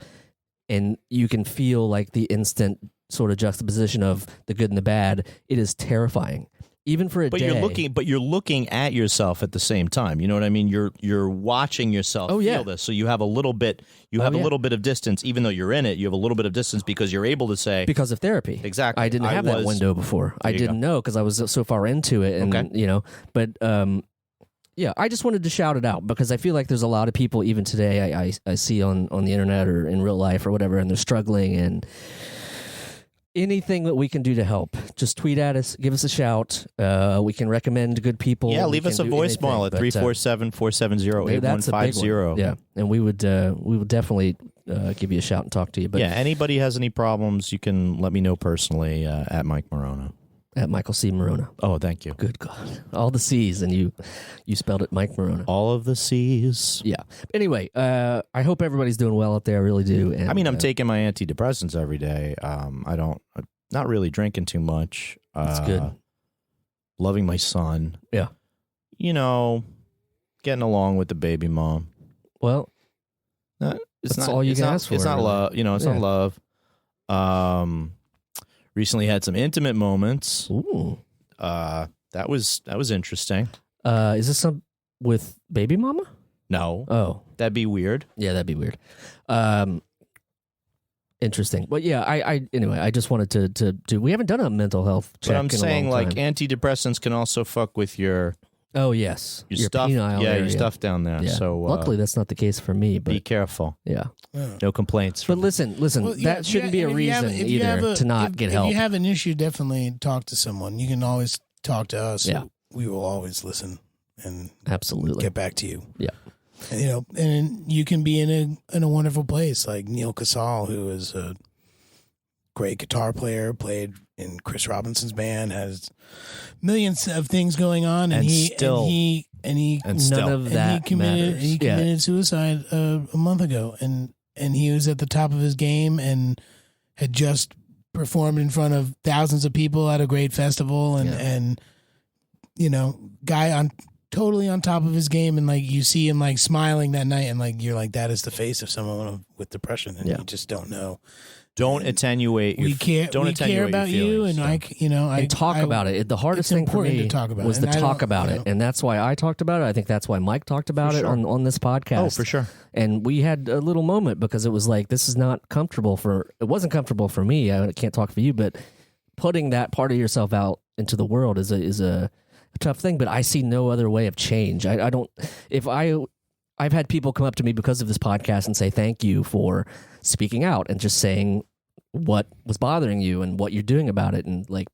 And you can feel like the instant sort of juxtaposition of the good and the bad. It is terrifying, even for a day. You're looking at yourself at the same time. You know what I mean? You're watching yourself feel this. So you have a little bit. You have a little bit of distance, even though you're in it. You have a little bit of distance because you're able to say because of therapy. Exactly. I didn't have that window before. I didn't know because I was so far into it, and but. Yeah, I just wanted to shout it out because I feel like there's a lot of people even today I see on the internet or in real life or whatever, and they're struggling, and anything that we can do to help, just tweet at us, give us a shout. We can recommend good people. Yeah, leave us a voicemail at 347-470-8150. Yeah, and we would definitely give you a shout and talk to you. But anybody has any problems, you can let me know personally at Mike Morona. At Michael C. Morona. Oh, thank you. Good God. All the C's, and you spelled it Mike Morona. All of the C's. Yeah. Anyway, I hope everybody's doing well out there. I really do. And, I'm taking my antidepressants every day. I'm not really drinking too much. That's good. Loving my son. Yeah. Getting along with the baby mom. Well, that's all you can ask for. It's not love. It's not love. Recently had some intimate moments. Ooh. That was interesting. Is this some with baby mama? No. Oh. That'd be weird. Yeah, that'd be weird. Interesting. But yeah, anyway, I just wanted to we haven't done a mental health check. But I'm saying, like, antidepressants can also fuck with your your stuff. Penile area. Your stuff down there. Yeah. So luckily that's not the case for me, but be careful. Yeah. No complaints. But listen, that shouldn't be a reason either to not get help. If you have an issue, definitely talk to someone. You can always talk to us. Yeah. We will always listen and absolutely get back to you. Yeah. And, and you can be in a wonderful place like Neil Casal, who is a great guitar player, played in Chris Robinson's band, has millions of things going on, and he committed suicide a month ago, and he was at the top of his game and had just performed in front of thousands of people at a great festival, and guy totally on top of his game, and like you see him like smiling that night, and like you're like, that is the face of someone with depression, and you just don't know. Don't attenuate. We care about you, and and talk about it. The hardest thing for me was to talk about it, and that's why I talked about it. I think that's why Mike talked about it on this podcast. Oh, for sure. And we had a little moment because it was like, this is not comfortable it wasn't comfortable for me. I can't talk for you, but putting that part of yourself out into the world is a tough thing. But I see no other way of change. I've had people come up to me because of this podcast and say thank you for speaking out and just saying what was bothering you and what you're doing about it. And like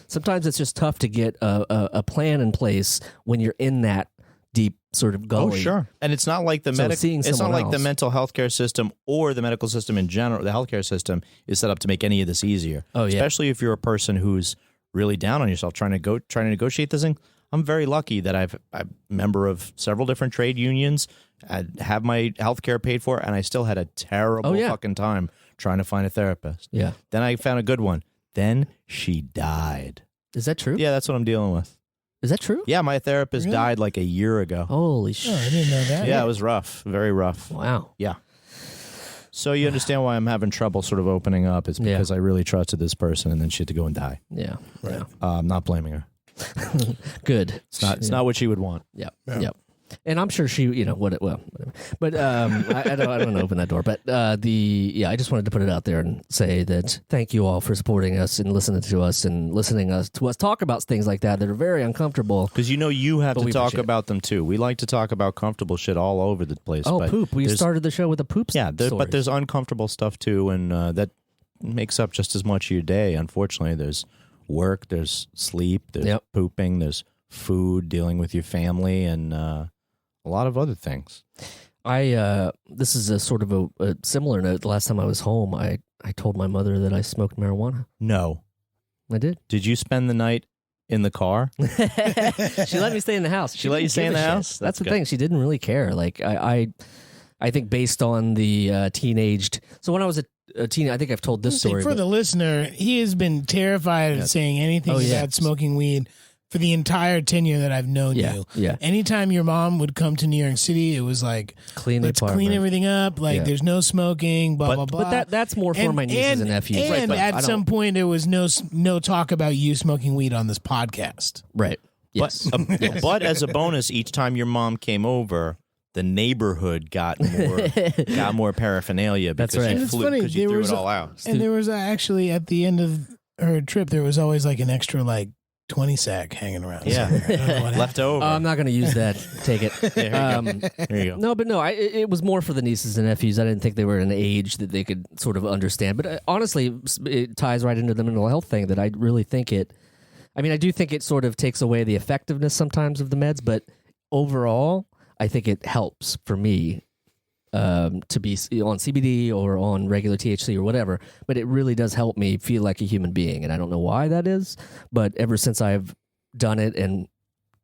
sometimes it's just tough to get a plan in place when you're in that deep sort of gully. Oh, sure. And it's not like the the mental health care system or the medical system in general. The healthcare system is set up to make any of this easier. Oh, yeah. Especially if you're a person who's really down on yourself, trying to negotiate this thing. I'm very lucky that I'm a member of several different trade unions. I have my health care paid for, and I still had a terrible fucking time trying to find a therapist. Yeah. Then I found a good one. Then she died. Is that true? Yeah, that's what I'm dealing with. Is that true? Yeah, my therapist died like a year ago. Holy shit. Oh, I didn't know that. Yeah, it was rough. Very rough. Wow. Yeah. So you understand why I'm having trouble sort of opening up. It's because I really trusted this person and then she had to go and die. Yeah. Right. Yeah. I'm not blaming her. Good. It's not what she would want. Yep. Yeah. Yep. And I'm sure she, whatever. But I don't want to open that door. But I just wanted to put it out there and say that thank you all for supporting us and listening to us and listening to us talk about things like that are very uncomfortable. Because you have to talk about them too. We like to talk about comfortable shit all over the place. Oh, poop. We started the show with a poop story. But there's uncomfortable stuff too, and that makes up just as much of your day. Unfortunately, there's work, there's sleep, there's pooping, there's food, dealing with your family, and a lot of other things. This is a sort of a similar note. The last time I was home, I told my mother that I smoked marijuana. No. I did. Did you spend the night in the car? She let me stay in the house. She let you stay in the house? That's the thing. She didn't really care. Like I think based on the teenaged. So when I was a teen, I think I've told this story. For the listener, he has been terrified of saying anything about smoking weed for the entire tenure that I've known you. Yeah. Anytime your mom would come to New York City, it was like, let's clean everything up. Like, there's no smoking, blah, blah, blah. But that's more for my nieces and nephews. And at some point, there was no talk about you smoking weed on this podcast. Right. Yes. But as a bonus, each time your mom came over, the neighborhood got more paraphernalia because you threw it all out. And there was actually, at the end of her trip, there was always like an extra, like, 20 sack hanging around. Yeah. Left over. I'm not going to use that. Take it. There you go. No, it was more for the nieces and nephews. I didn't think they were at an age that they could sort of understand. But honestly, it ties right into the mental health thing that I really think I do think it sort of takes away the effectiveness sometimes of the meds, but overall, I think it helps for me to be on CBD or on regular THC or whatever, but it really does help me feel like a human being. And I don't know why that is, but ever since I've done it and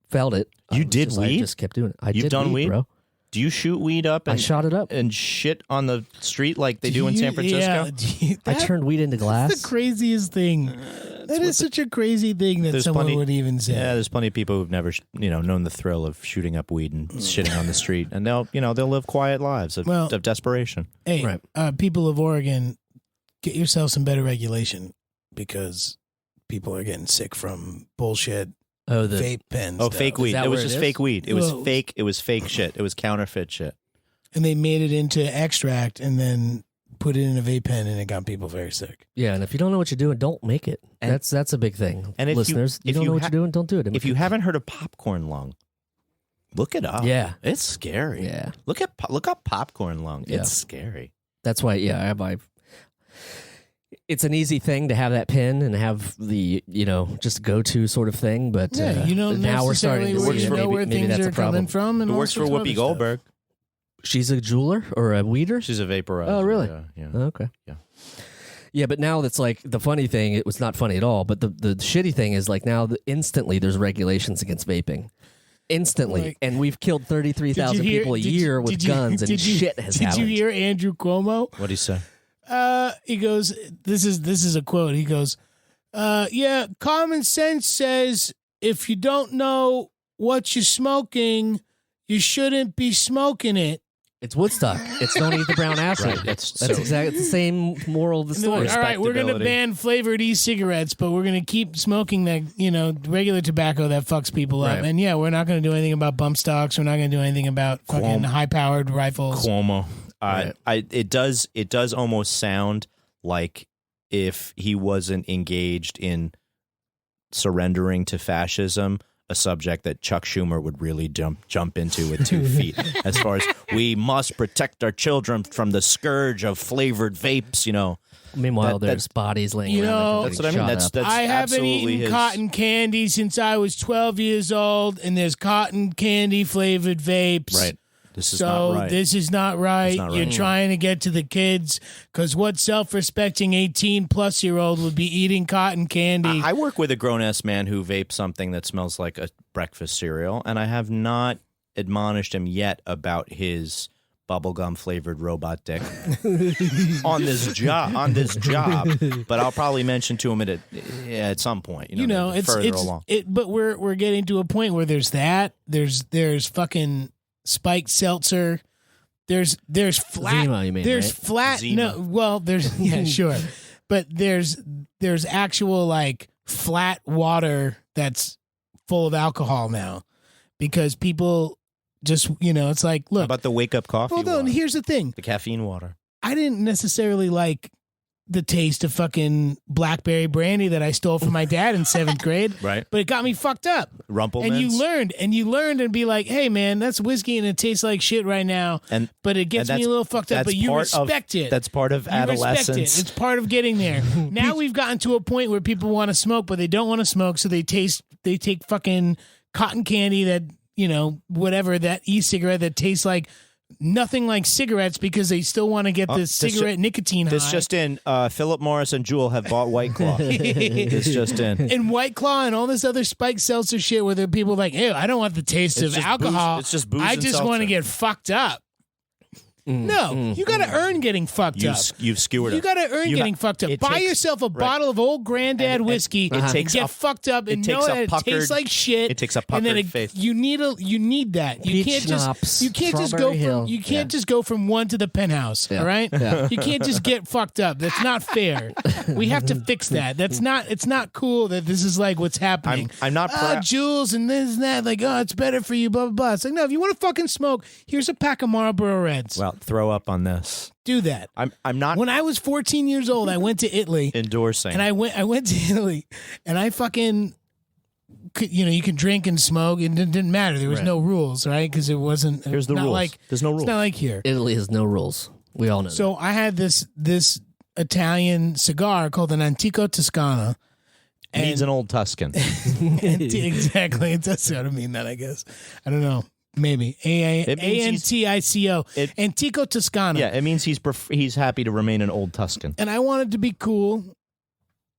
felt it, I just kept doing it. You've done weed, bro. Do you shoot weed up? I shot it up and shit on the street like they do in San Francisco. Yeah, I turned weed into glass. That's the craziest thing. That is such a crazy thing that someone would even say. Yeah, there's plenty of people who've never, known the thrill of shooting up weed and shitting on the street, and they'll live quiet lives of desperation. Hey, people of Oregon, get yourself some better regulation because people are getting sick from bullshit. Oh, the vape pens. Oh, fake weed. It was just fake weed. It was fake. It was fake shit. It was counterfeit shit. And they made it into extract and then put it in a vape pen, and it got people very sick. Yeah, and if you don't know what you're doing, don't make it. That's a big thing. And listeners, if you don't know what you're doing, don't do it. If you haven't heard of popcorn lung, look it up. Yeah, it's scary. Yeah, look up popcorn lung. It's scary. That's why. Yeah, it's an easy thing to have that pin and have the just go to sort of thing, but now we're starting to know where things are coming from. And it works for Whoopi Goldberg. She's a jeweler or a weeder? She's a vaporizer. Oh, really? Yeah. Okay. Yeah. Yeah, but now that's like the funny thing. It was not funny at all. But the shitty thing is like now instantly there's regulations against vaping. Instantly. And we've killed 33,000 people a year with guns and shit has happened. Did you hear Andrew Cuomo? What'd he say? He goes, this is a quote. He goes, common sense says if you don't know what you're smoking, you shouldn't be smoking it. It's Woodstock. It's don't eat the brown apple. Right. That's exactly the same moral of the story. All right, we're going to ban flavored e-cigarettes, but we're going to keep smoking that, regular tobacco that fucks people up. And we're not going to do anything about bump stocks. We're not going to do anything about fucking high-powered rifles. Cuomo. It does almost sound like if he wasn't engaged in surrendering to fascism, a subject that Chuck Schumer would really jump into with 2 feet. As far as we must protect our children from the scourge of flavored vapes, Meanwhile, there's bodies laying around. That's what I mean. That's I haven't eaten cotton candy since I was 12 years old, and there's cotton candy flavored vapes. Right. This is not right. This is not right. Not You're right. trying to get to the kids, because what self-respecting 18-plus-year-old would be eating cotton candy? I work with a grown-ass man who vapes something that smells like a breakfast cereal, and I have not admonished him yet about his bubblegum flavored robot dick on this job. But I'll probably mention to him at some point. It's further along. But we're getting to a point where there's that. There's fucking spiked seltzer. There's flat. Zima, you mean, there's right? flat. Zima. No, well, there's yeah, sure, but there's actual like flat water that's full of alcohol now, because people just it's like, look. How about the wake up coffee? Hold on. Water? Here's the thing. The caffeine water. I didn't necessarily like the taste of fucking blackberry brandy that I stole from my dad in 7th grade. Right. But it got me fucked up. Rumplemans. And you learned and be like, hey man, that's whiskey and it tastes like shit right now. But it gets me a little fucked up. But you respect it. That's part of adolescence. Respect it. It's part of getting there. Now we've gotten to a point where people want to smoke, but they don't want to smoke, so they take fucking cotton candy that, whatever, that e-cigarette that tastes like nothing like cigarettes, because they still want to get the cigarette nicotine high. This just in, Philip Morris and Jewel have bought White Claw. This just in. And White Claw and all this other spiked seltzer shit where the people are like, hey, I don't want the taste of alcohol. It's just booze I and just want to get fucked up. No, you got to earn getting fucked up. You've skewered. You got to earn getting fucked up. Buy yourself a bottle of old granddad whiskey. Get fucked up and know that it tastes like shit. It takes a puckered face. You need that. You can't just go from one to the penthouse. Yeah. All right. Yeah. You can't just get fucked up. That's not fair. We have to fix that. It's not cool that this is like what's happening. I'm not Jules and this and that. Like, it's better for you. Blah blah blah. It's like, no. If you want to fucking smoke, here's a pack of Marlboro Reds. Well, throw up on this. Do that. I'm not. When I was 14 years old, I went to Italy. Endorsing. And I went to Italy, and I fucking, you can drink and smoke, and it didn't matter. There was no rules, right? Because it wasn't. Here's the rules. There's no rules. It's not like here. Italy has no rules. We all know. So I had this Italian cigar called an Antico Toscana. It needs an old Tuscan. Exactly. It does sort of mean that, I guess. I don't know. Maybe Antico Antico Toscana. Yeah, it means he's happy to remain an old Tuscan. And I wanted to be cool,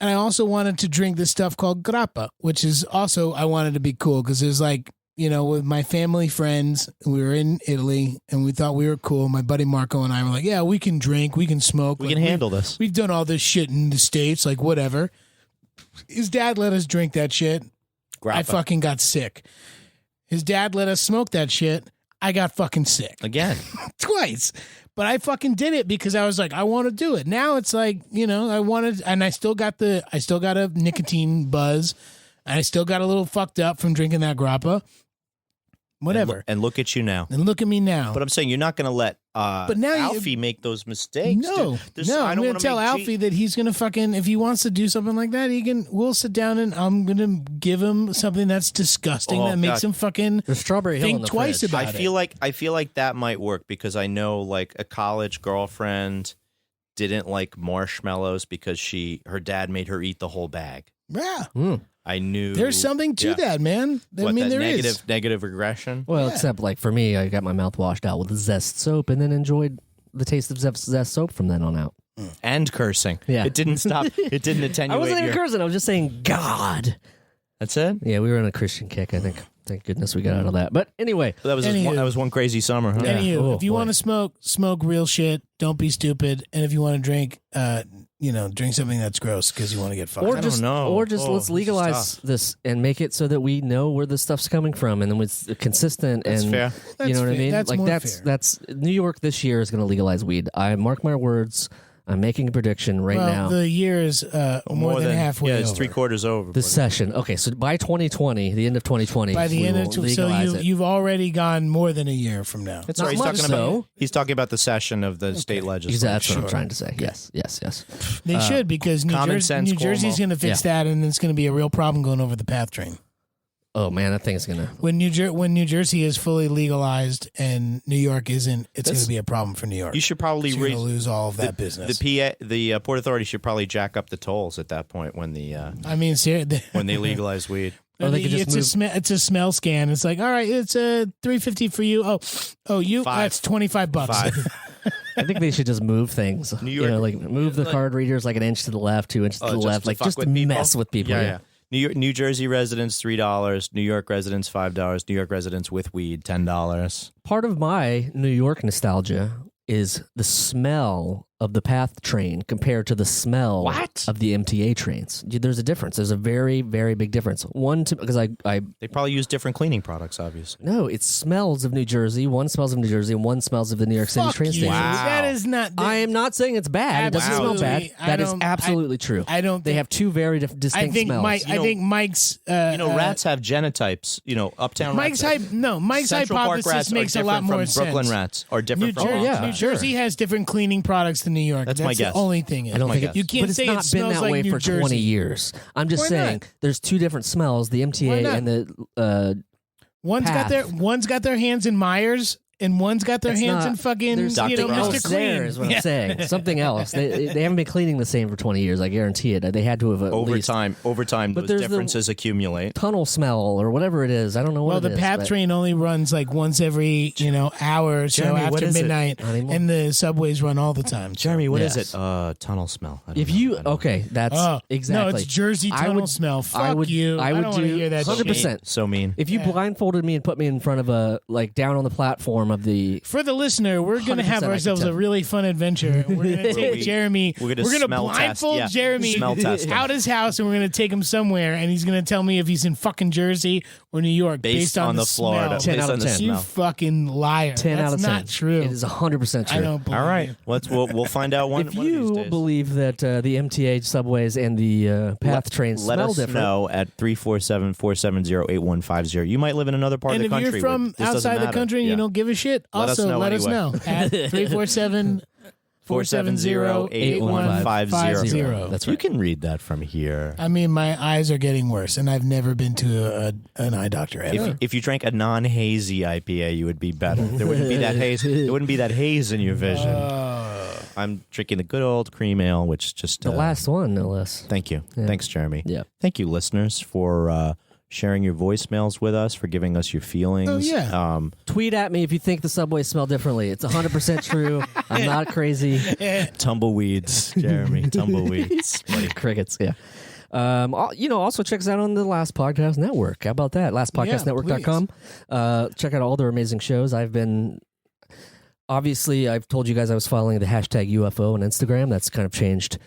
and I also wanted to drink this stuff called grappa, which is also I wanted to be cool because it was like, with my family friends, we were in Italy and we thought we were cool. My buddy Marco and I were like, yeah, we can drink, we can smoke, we can handle this. We've done all this shit in the States, like whatever. His dad let us drink that shit. Grappa. I fucking got sick. His dad let us smoke that shit. I got fucking sick. Again. Twice. But I fucking did it because I was like, I want to do it. Now it's like, I wanted, and I still got a nicotine buzz. And I still got a little fucked up from drinking that grappa. Whatever. And look at you now. And look at me now. But I'm saying you're not going to let Alfie make those mistakes. No. I'm going to tell Alfie that he's going to fucking, if he wants to do something like that, we'll sit down and I'm going to give him something that's disgusting that makes him fucking the strawberry think hill in the twice fridge. about it. I feel like that might work because I know like a college girlfriend didn't like marshmallows because her dad made her eat the whole bag. Yeah. I knew there's something to that, man. There is negative regression. Well, except like for me, I got my mouth washed out with Zest soap, and then enjoyed the taste of Zest soap from then on out. And cursing. Yeah, it didn't stop. It didn't attenuate. I wasn't even cursing. I was just saying God. That's it. Yeah, we were on a Christian kick. I think. Thank goodness we got out of that. But anyway, that was one crazy summer. Huh? Anywho, if you want to smoke real shit. Don't be stupid. And if you want to drink, drink something that's gross because you want to get fucked. I don't know. Or just let's legalize this and make it so that we know where this stuff's coming from, and then it's consistent. That's and fair. You know what I mean? That's like more that's New York this year is going to legalize weed. I mark my words. I'm making a prediction now. The year is more than halfway over. Yeah, it's 3/4 over. This session. Okay, so by 2020, the end of 2020, by the end of you've already gone more than a year from now. That's right. He's talking about the session of the state legislature. That's what I'm trying to say. Yes. They should, because New Jersey's going to fix that, and it's going to be a real problem going over the PATH train. Oh man, that thing's gonna. When New Jersey is fully legalized and New York isn't, it's going to be a problem for New York. You should probably lose all of that business. The Port Authority should probably jack up the tolls at that point when the. When they legalize weed. Or they could just it's a smell scan. It's like, all right, it's $3.50 for you. That's $25. I think they should just move things. New York, like move the card readers like an inch to the left, 2 inches to the left, like just to mess with people. Yeah. New Jersey residents $3, New York residents $5, New York residents with weed $10. Part of my New York nostalgia is the smell of the PATH train compared to the smell of the MTA trains. There's a difference. There's a very, very big difference. Because they probably use different cleaning products, obviously. No, it smells of New Jersey. One smells of New Jersey, and one smells of the New York City train station. Wow. That is not. I am not saying it's bad. It doesn't smell bad. That is absolutely true. I don't. They have two very distinct smells. I think Mike's. Rats have genotypes. Uptown Mike's rats. Mike's hypothesis makes a lot more sense. Brooklyn rats are different from New Jersey has different cleaning products than New York. That's my guess. The only thing is. I don't think you can't say it's not been that way for 20 years. I'm just saying there's two different smells: the MTA and the. One's got their hands in Myers. And one's got their hands in fucking, Mr. Clean. There is what I'm saying. Something else. They haven't been cleaning the same for 20 years. I guarantee it. They had to have over time. Those differences accumulate. Tunnel smell or whatever it is. I don't know what it is. Well, the PATH train only runs like once every hour or so after midnight, and the subways run all the time. Jeremy, what is it? Tunnel smell. That's exactly. No, it's Jersey tunnel smell. Fuck you. I don't want to hear that. 100%. So mean. If you blindfolded me and put me in front of down on the platform of the. For the listener, we're going to have ourselves a really fun adventure. We're going to take Jeremy. We're going to blindfold Jeremy out his house, and we're going to take him somewhere, and he's going to tell me if he's in fucking Jersey or New York based on the Florida. 10 out of 10. You fucking liar. 10 out of 10. That's not true. It is 100% true. I don't believe All right. We'll find out one. If you believe that the MTA subways and the PATH trains smell different, let us know at 347-470-8150. You might live in another part of the country. And if you're from outside the country and you don't give a shit, also let us know at 347-470-8150. That's right. You can read that from here. I mean, my eyes are getting worse, and I've never been to an eye doctor ever. If you drank a non-hazy IPA, you would be better. There wouldn't be that haze. There wouldn't be that haze in your vision. I'm drinking the good old cream ale, which just the last one, no less. Thank you. Yeah. Thanks, Jeremy. Yeah. Thank you, listeners, for sharing your voicemails with us, for giving us your feelings. Oh, yeah. Tweet at me if you think the subways smell differently. It's 100% true. I'm not crazy. Tumbleweeds, Jeremy. Tumbleweeds. Crickets, yeah. Also check us out on the Last Podcast Network. How about that? LastPodcastNetwork.com. Check out all their amazing shows. I've told you guys I was following the hashtag UFO on Instagram. That's kind of changed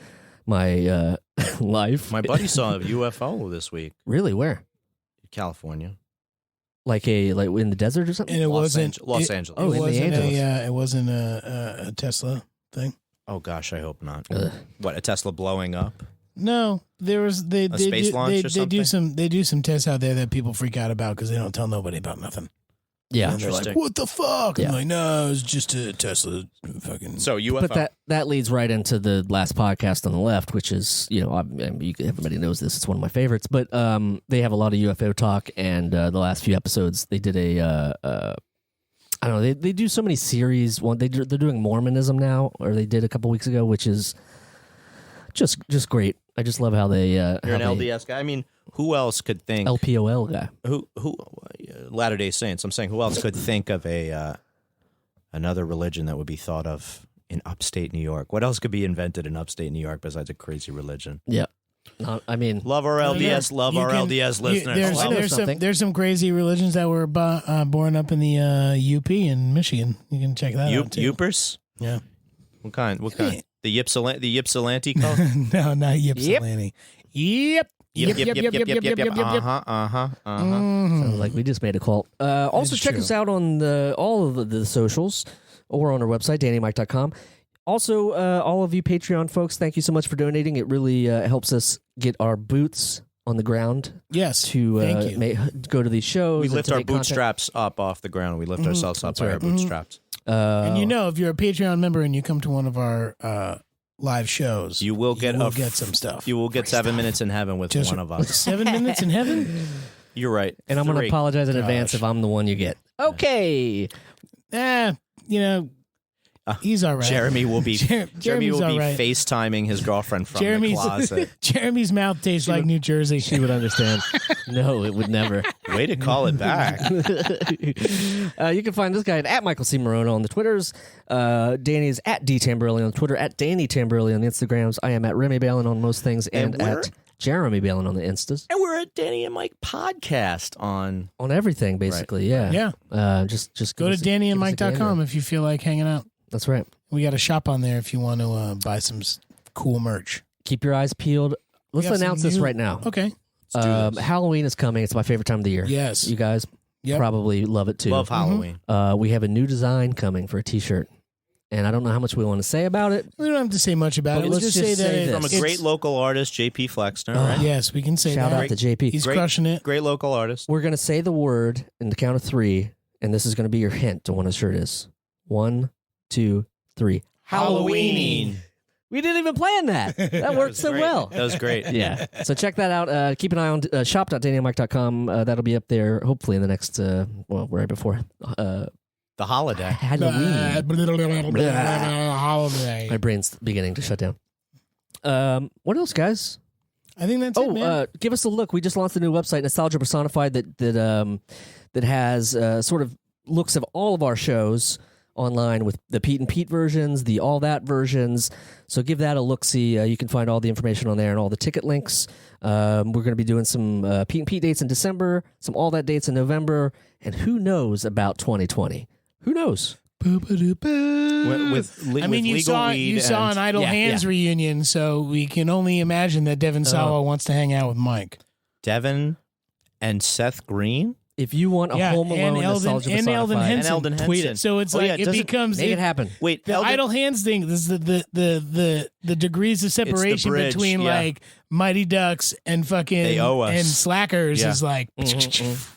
my life. My buddy saw a UFO this week. Really? Where? California. Like in the desert or something? And it wasn't Los Angeles. Oh, in the Angeles. It wasn't a Tesla thing. Oh gosh, I hope not. What, a Tesla blowing up? No, there was they space launch or something? They do some tests out there that people freak out about because they don't tell nobody about nothing. Yeah, and they're like, "What the fuck?" Yeah. I'm like, "No, it's just a Tesla fucking." So UFO. But that leads right into the Last Podcast on the Left, which is everybody knows this. It's one of my favorites. But they have a lot of UFO talk, and the last few episodes they did I don't know. They do so many series. They're doing Mormonism now, or they did a couple weeks ago, which is just great. I just love how they. You're an LDS guy. I mean, who else could think LPOL guy? Who Latter-day Saints? I'm saying, who else could think of another religion that would be thought of in upstate New York? What else could be invented in upstate New York besides a crazy religion? Yeah. Love our LDS, LDS listeners. There's some crazy religions that were born up in the UP in Michigan. You can check that out too. Upers? Yeah. What kind? The Ypsilanti cult? No, not Ypsilanti. Yep. Sounds like we just made a cult. Also, check us out on all of the socials or on our website, DannyMike.com. Also, all of you Patreon folks, thank you so much for donating. It really helps us get our boots on the ground. Yes. To go to these shows. We lift our bootstraps up off the ground. We lift ourselves up by our bootstraps. And if you're a Patreon member and you come to one of our live shows, you will get some stuff. You will get 7 minutes in heaven with one of us. 7 minutes in heaven? You're right. And I'm going to apologize in advance if I'm the one you get. Okay. He's all right. Jeremy will be FaceTiming his girlfriend from the closet. Jeremy's mouth tastes like New Jersey. She would understand. No, it would never. Way to call it back. You can find this guy at Michael C. Morona on the Twitters. Danny is at D. Tamborelli on Twitter, at Danny Tamborelli on the Instagrams. I am at Remy Balin on most things, and at Jeremy Balin on the Instas. And we're at Danny and Mike podcast on everything, basically. Right. Yeah. Just go to DannyandMike.com if you feel like hanging out. That's right. We got a shop on there if you want to buy some cool merch. Keep your eyes peeled. Let's announce this right now. Okay. Halloween is coming. It's my favorite time of the year. Yes. You guys probably love it too. Love Halloween. We have a new design coming for a t-shirt. And I don't know how much we want to say about it. We don't have to say much about it. Let's just say that from a great local artist, JP Flexner. Right? Yes, we can say Shout out to JP. He's crushing it. Great local artist. We're going to say the word in the count of 3, and this is going to be your hint to what the shirt is. 1, 2, 3. Halloween. We didn't even plan that. That worked so well. That was great. Yeah. So check that out. Keep an eye on shop.dannyandmike.com. That'll be up there hopefully in the next, right before. The holiday. Halloween. Holiday. My brain's beginning to shut down. What else, guys? I think that's it, man. Give us a look. We just launched a new website, Nostalgia Personified, that has sort of looks of all of our shows online with the Pete and Pete versions, the All That versions. So give that a look-see. You can find all the information on there and all the ticket links. We're going to be doing some Pete and Pete dates in December, some All That dates in November, and who knows about 2020? Who knows? You saw an Idle Hands reunion, so we can only imagine that Devin Sawa wants to hang out with Mike. Devin and Seth Green? If you want a Home Alone nostalgia and Eldon Henson, tweet it. So it's like it becomes make it happen. Wait, the Idle Hands thing. This is the degrees of separation between like Mighty Ducks and fucking and Slackers is like.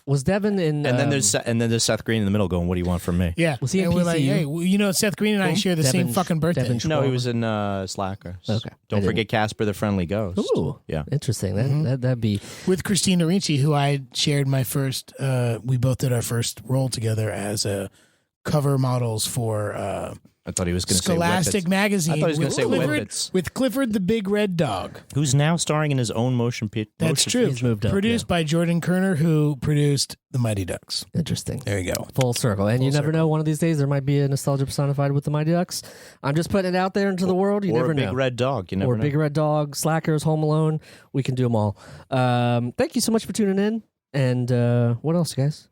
Was Devin in? And then there's Seth Green in the middle going, "What do you want from me?" Yeah, was he in we're PCU? like, hey, Seth Green and I share the same fucking birthday. No, he was in Slackers. Okay, don't forget Casper the Friendly Ghost. Ooh, yeah, interesting. That'd be with Christina Ricci, who I shared my first. We both did our first role together as cover models for. I thought he was going to say Scholastic Magazine. I thought he was going to say Whippets. With Clifford the Big Red Dog. Who's now starring in his own motion picture. That's true. He's moved up, produced by Jordan Kerner, who produced The Mighty Ducks. Interesting. There you go. Full circle. And you never know, one of these days there might be a nostalgia personified with The Mighty Ducks. I'm just putting it out there into the world. You never know. Or a Big Red Dog. You never know. Or Big Red Dog, Slackers, Home Alone. We can do them all. Thank you so much for tuning in. And what else, guys?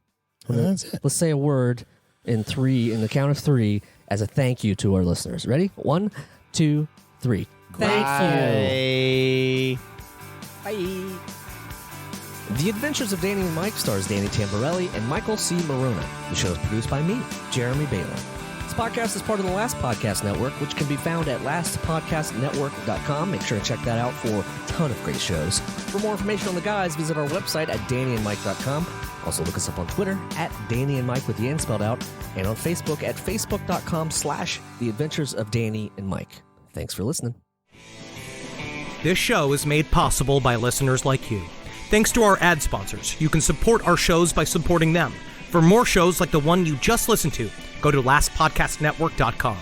That's it. Let's say a word in the count of 3, as a thank you to our listeners. Ready? 1, 2, 3. Thank you. Bye. The Adventures of Danny and Mike stars Danny Tamborelli and Michael C. Morona. The show is produced by me, Jeremy Balin. This podcast is part of the Last Podcast Network, which can be found at lastpodcastnetwork.com. Make sure to check that out for a ton of great shows. For more information on the guys, visit our website at dannyandmike.com. Also look us up on Twitter at Danny and Mike with the N spelled out, and on Facebook at facebook.com/The Adventures of Danny and Mike. Thanks for listening. This show is made possible by listeners like you. Thanks to our ad sponsors, you can support our shows by supporting them. For more shows like the one you just listened to, go to lastpodcastnetwork.com.